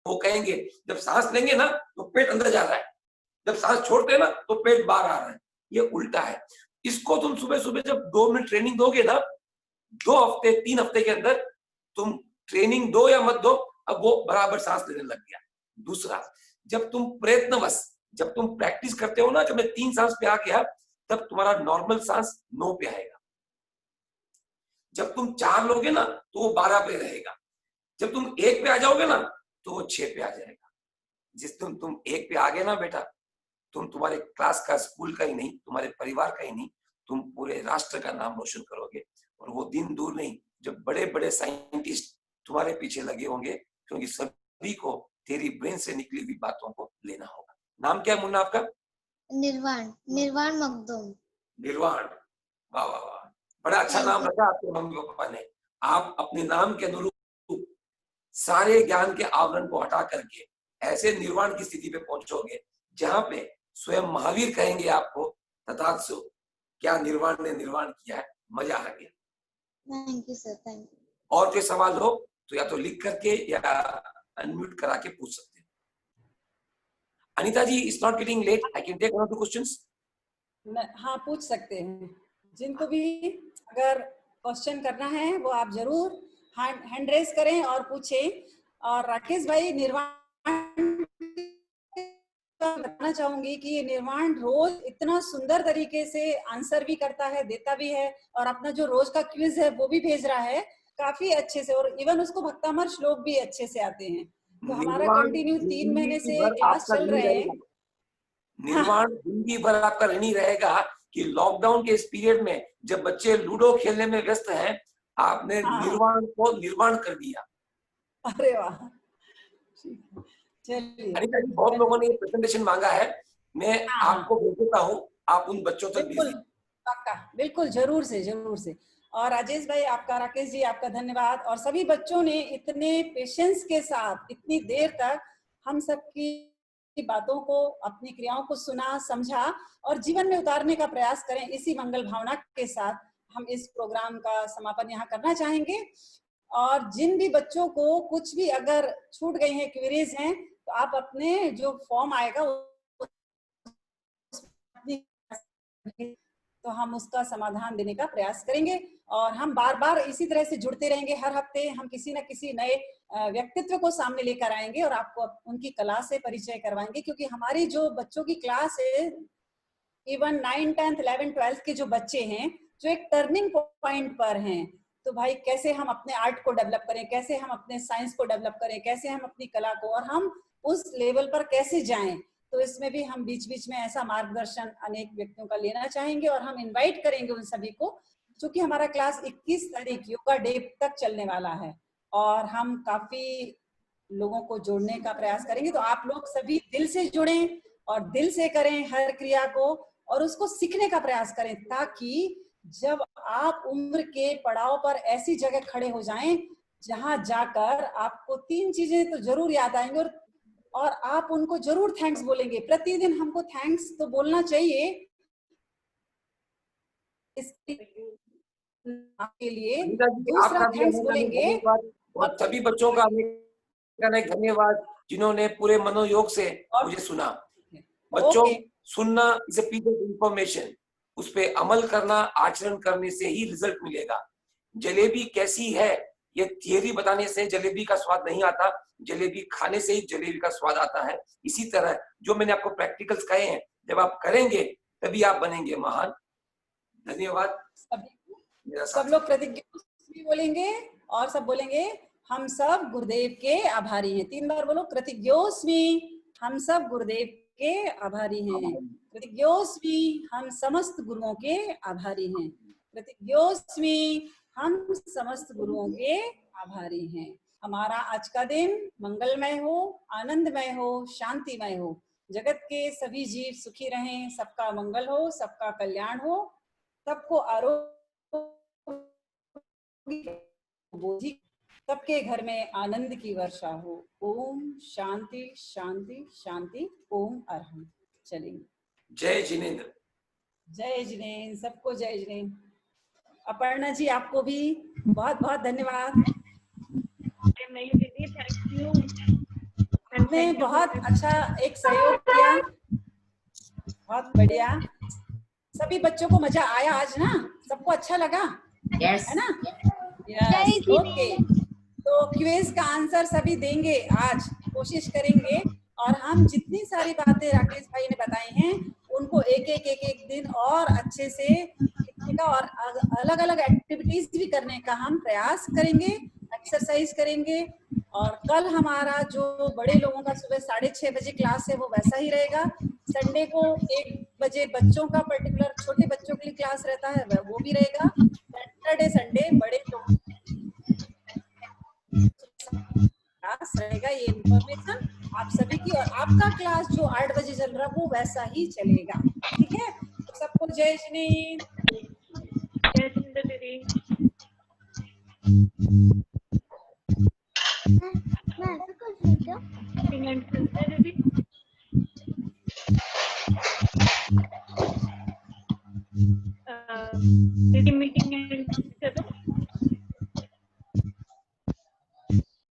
वो कहेंगे जब सांस लेंगे ना तो पेट अंदर जा रहा है, जब सांस छोड़ते हैं ना तो पेट बाहर आ रहा है। ये उल्टा है। इसको तुम सुबह सुबह जब 2 मिनट ट्रेनिंग दोगे ना, 2 हफ्ते 3 हफ्ते के अंदर तुम ट्रेनिंग दो या मत दो, अब वो बराबर सांस लेने लग गया। दूसरा, जब तुम प्रयत्नवश, जब तुम प्रैक्टिस करते हो ना कि मैं 3 सांस पे आ गया, तब तुम्हारा नॉर्मल सांस 9 पे आएगा। जब तुम 4 लोगे ना तो वो 12 पे रहेगा। जब तुम 1 पे आ जाओगे ना तो वो 6 पे आ जाएगा। जिस दिन तुम 1 पे आ गए ना बेटा, तुम तुम्हारे क्लास का, स्कूल का ही नहीं, तुम्हारे परिवार का ही नहीं, तुम पूरे राष्ट्र का नाम रोशन करोगे। और वो दिन दूर नहीं जब बड़े बड़े साइंटिस्ट तुम्हारे पीछे लगे होंगे, क्योंकि सभी को तेरी ब्रेन से निकली हुई बातों को लेना होगा। नाम क्या है मुन्ना आपका? निर्वाण, निर्वाण मखदूम। निर्वाण, वाह वाह वाह, बड़ा अच्छा नाम रखा आपके मम्मी पापा ने। आप अपने नाम के अनुरूप सारे ज्ञान के आवरण को हटा करके ऐसे निर्वाण की स्थिति पे पहुंचोगे जहां पे स्वयं महावीर कहेंगे आपको, तथास्तु, क्या निर्वाण ने निर्वाण किया है। मजा आ गया। Thank you sir, thank you. और कोई सवाल हो तो या तो लिख करके या अनम्यूट करा के पूछ सकते हैं। Anita ji, it's not getting late, I can take one of the questions. हाँ, पूछ सकते हैं। जिनको भी अगर क्वेश्चन करना है वो आप जरूर हैंड रेस करें और पूछें। और राकेश भाई, निर्वाण बताना चाहूंगी कि निर्वाण रोज इतना सुंदर तरीके से आंसर भी करता है, देता भी है, और अपना जो रोज का क्विज है वो भी भेज रहा है काफी अच्छे से, और इवन उसको भक्तामर श्लोक भी अच्छे से आते हैं। तो हमारा कंटिन्यू 3 महीने से क्लास चल रहे हैं। निर्वाण जिंदगी भर आपका ऋणी रहेगा कि लॉकडाउन के इस पीरियड में जब बच्चे लूडो खेलने में व्यस्त हैं, आपने निर्वाण को निर्वाण कर दिया। अरे वाह, चलिए। अनीता जी, बहुत लोगों ने ये प्रेजेंटेशन मांगा है, मैं आपको भेज देता हूँ, आप उन बच्चों तक भेजिए। पक्का, बिल्कुल, जरूर से जरूर से। और राजेश भाई आपका, राकेश जी आपका धन्यवाद। और सभी बच्चों ने इतने पेशेंस के साथ इतनी देर तक हम सबकी बातों को, अपनी क्रियाओं को सुना, समझा और जीवन में उतारने का प्रयास करें। इसी मंगल भावना के साथ हम इस प्रोग्राम का समापन यहाँ करना चाहेंगे। और जिन भी बच्चों को कुछ भी अगर छूट गई है, क्वेरीज हैं, तो आप अपने जो फॉर्म आएगा तो हम उसका समाधान देने का प्रयास करेंगे। और हम बार बार इसी तरह से जुड़ते रहेंगे। हर हफ्ते हम किसी न किसी नए व्यक्तित्व को सामने लेकर आएंगे और आपको उनकी कला से परिचय करवाएंगे, क्योंकि हमारी जो बच्चों की क्लास है, इवन 9, 10, 11, 12 के जो बच्चे हैं, जो एक टर्निंग पॉइंट पर हैं, तो भाई कैसे हम अपने आर्ट को डेवलप करें, कैसे हम अपने साइंस को डेवलप करें, कैसे हम अपनी कला को, और हम उस लेवल पर कैसे जाएं, तो इसमें भी हम बीच बीच में ऐसा मार्गदर्शन अनेक व्यक्तियों का लेना चाहेंगे। और हम इनवाइट करेंगे उन सभी को, क्योंकि हमारा क्लास 21 तारीख योगा डे तक चलने वाला है और हम काफी लोगों को जोड़ने का प्रयास करेंगे। तो आप लोग सभी दिल से जुड़ें और दिल से करें हर क्रिया को और उसको सीखने का प्रयास करें, ताकि जब आप उम्र के पड़ाव पर ऐसी जगह खड़े हो जाएं जहां जाकर आपको 3 चीजें तो जरूर याद आएंगे और आप उनको जरूर थैंक्स बोलेंगे। प्रतिदिन हमको थैंक्स तो बोलना चाहिए इसके लिए। दूसरा थैंक्स बोलेंगे और सभी बच्चों का धन्यवाद जिन्होंने पूरे मनोयोग से मुझे सुना। बच्चों, सुनना is a piece of information, उस पे अमल करना, आचरण करने से ही रिजल्ट मिलेगा। जलेबी कैसी है ये थियरी बताने से जलेबी का स्वाद नहीं आता, जलेबी खाने से ही जलेबी का स्वाद आता है। इसी तरह जो मैंने आपको प्रैक्टिकल्स कहे हैं, जब आप करेंगे तभी आप बनेंगे महान। धन्यवाद। सब लोग कृतज्ञ बोलेंगे और सब बोलेंगे हम सब गुरुदेव के आभारी हैं। 3 बार बोलो, कृतज्ञोस्मि, हम सब गुरुदेव के आभारी हैं। कृतज्ञोस्मि, हम समस्त गुरुओं के आभारी हैं। कृतज्ञोस्मि, हम समस्त गुरुओं के आभारी हैं। हमारा आज का दिन मंगलमय हो, आनंदमय हो, शांतिमय हो। जगत के सभी जीव सुखी रहें, सबका मंगल हो, सबका कल्याण हो, सबको आरोग्य, सबके घर में आनंद की वर्षा हो। ओम शांति शांति शांति। ओम अरहम। चलेंगे। जय जिनेंद्र। जय जिनेंद्र, सबको जय जिनेंद्र। अपर्णा जी, आपको भी बहुत बहुत धन्यवाद। नहीं दीदी, थैंक यू। आपने बहुत अच्छा एक सहयोग किया, बहुत बढ़िया। सभी बच्चों को मजा आया आज ना? सबको अच्छा लगा? यस। है ना? Yes, okay. तो क्विज का आंसर सभी देंगे आज, कोशिश करेंगे। और हम जितनी सारी बातें राकेश भाई ने बताई हैं उनको एक दिन और अच्छे से लिखने का और अलग अलग एक्टिविटीज भी करने का हम प्रयास करेंगे, एक्सरसाइज करेंगे। और कल हमारा जो बड़े लोगों का सुबह 6:30 बजे क्लास है वो वैसा ही रहेगा। संडे को 1 बजे बच्चों का पर्टिकुलर छोटे बच्चों के लिए क्लास रहता है, वो भी रहेगा। सैटरडे संडे बड़े लोग क्लास रहेगा। ये इंफॉर्मेशन आप सभी की, और आपका क्लास जो 8 बजे चल रहा है वो वैसा ही चलेगा। ठीक है? तो सबको जय जिनेंद्र। जय जिनेंद्र दीदी। दीदी मीटिंग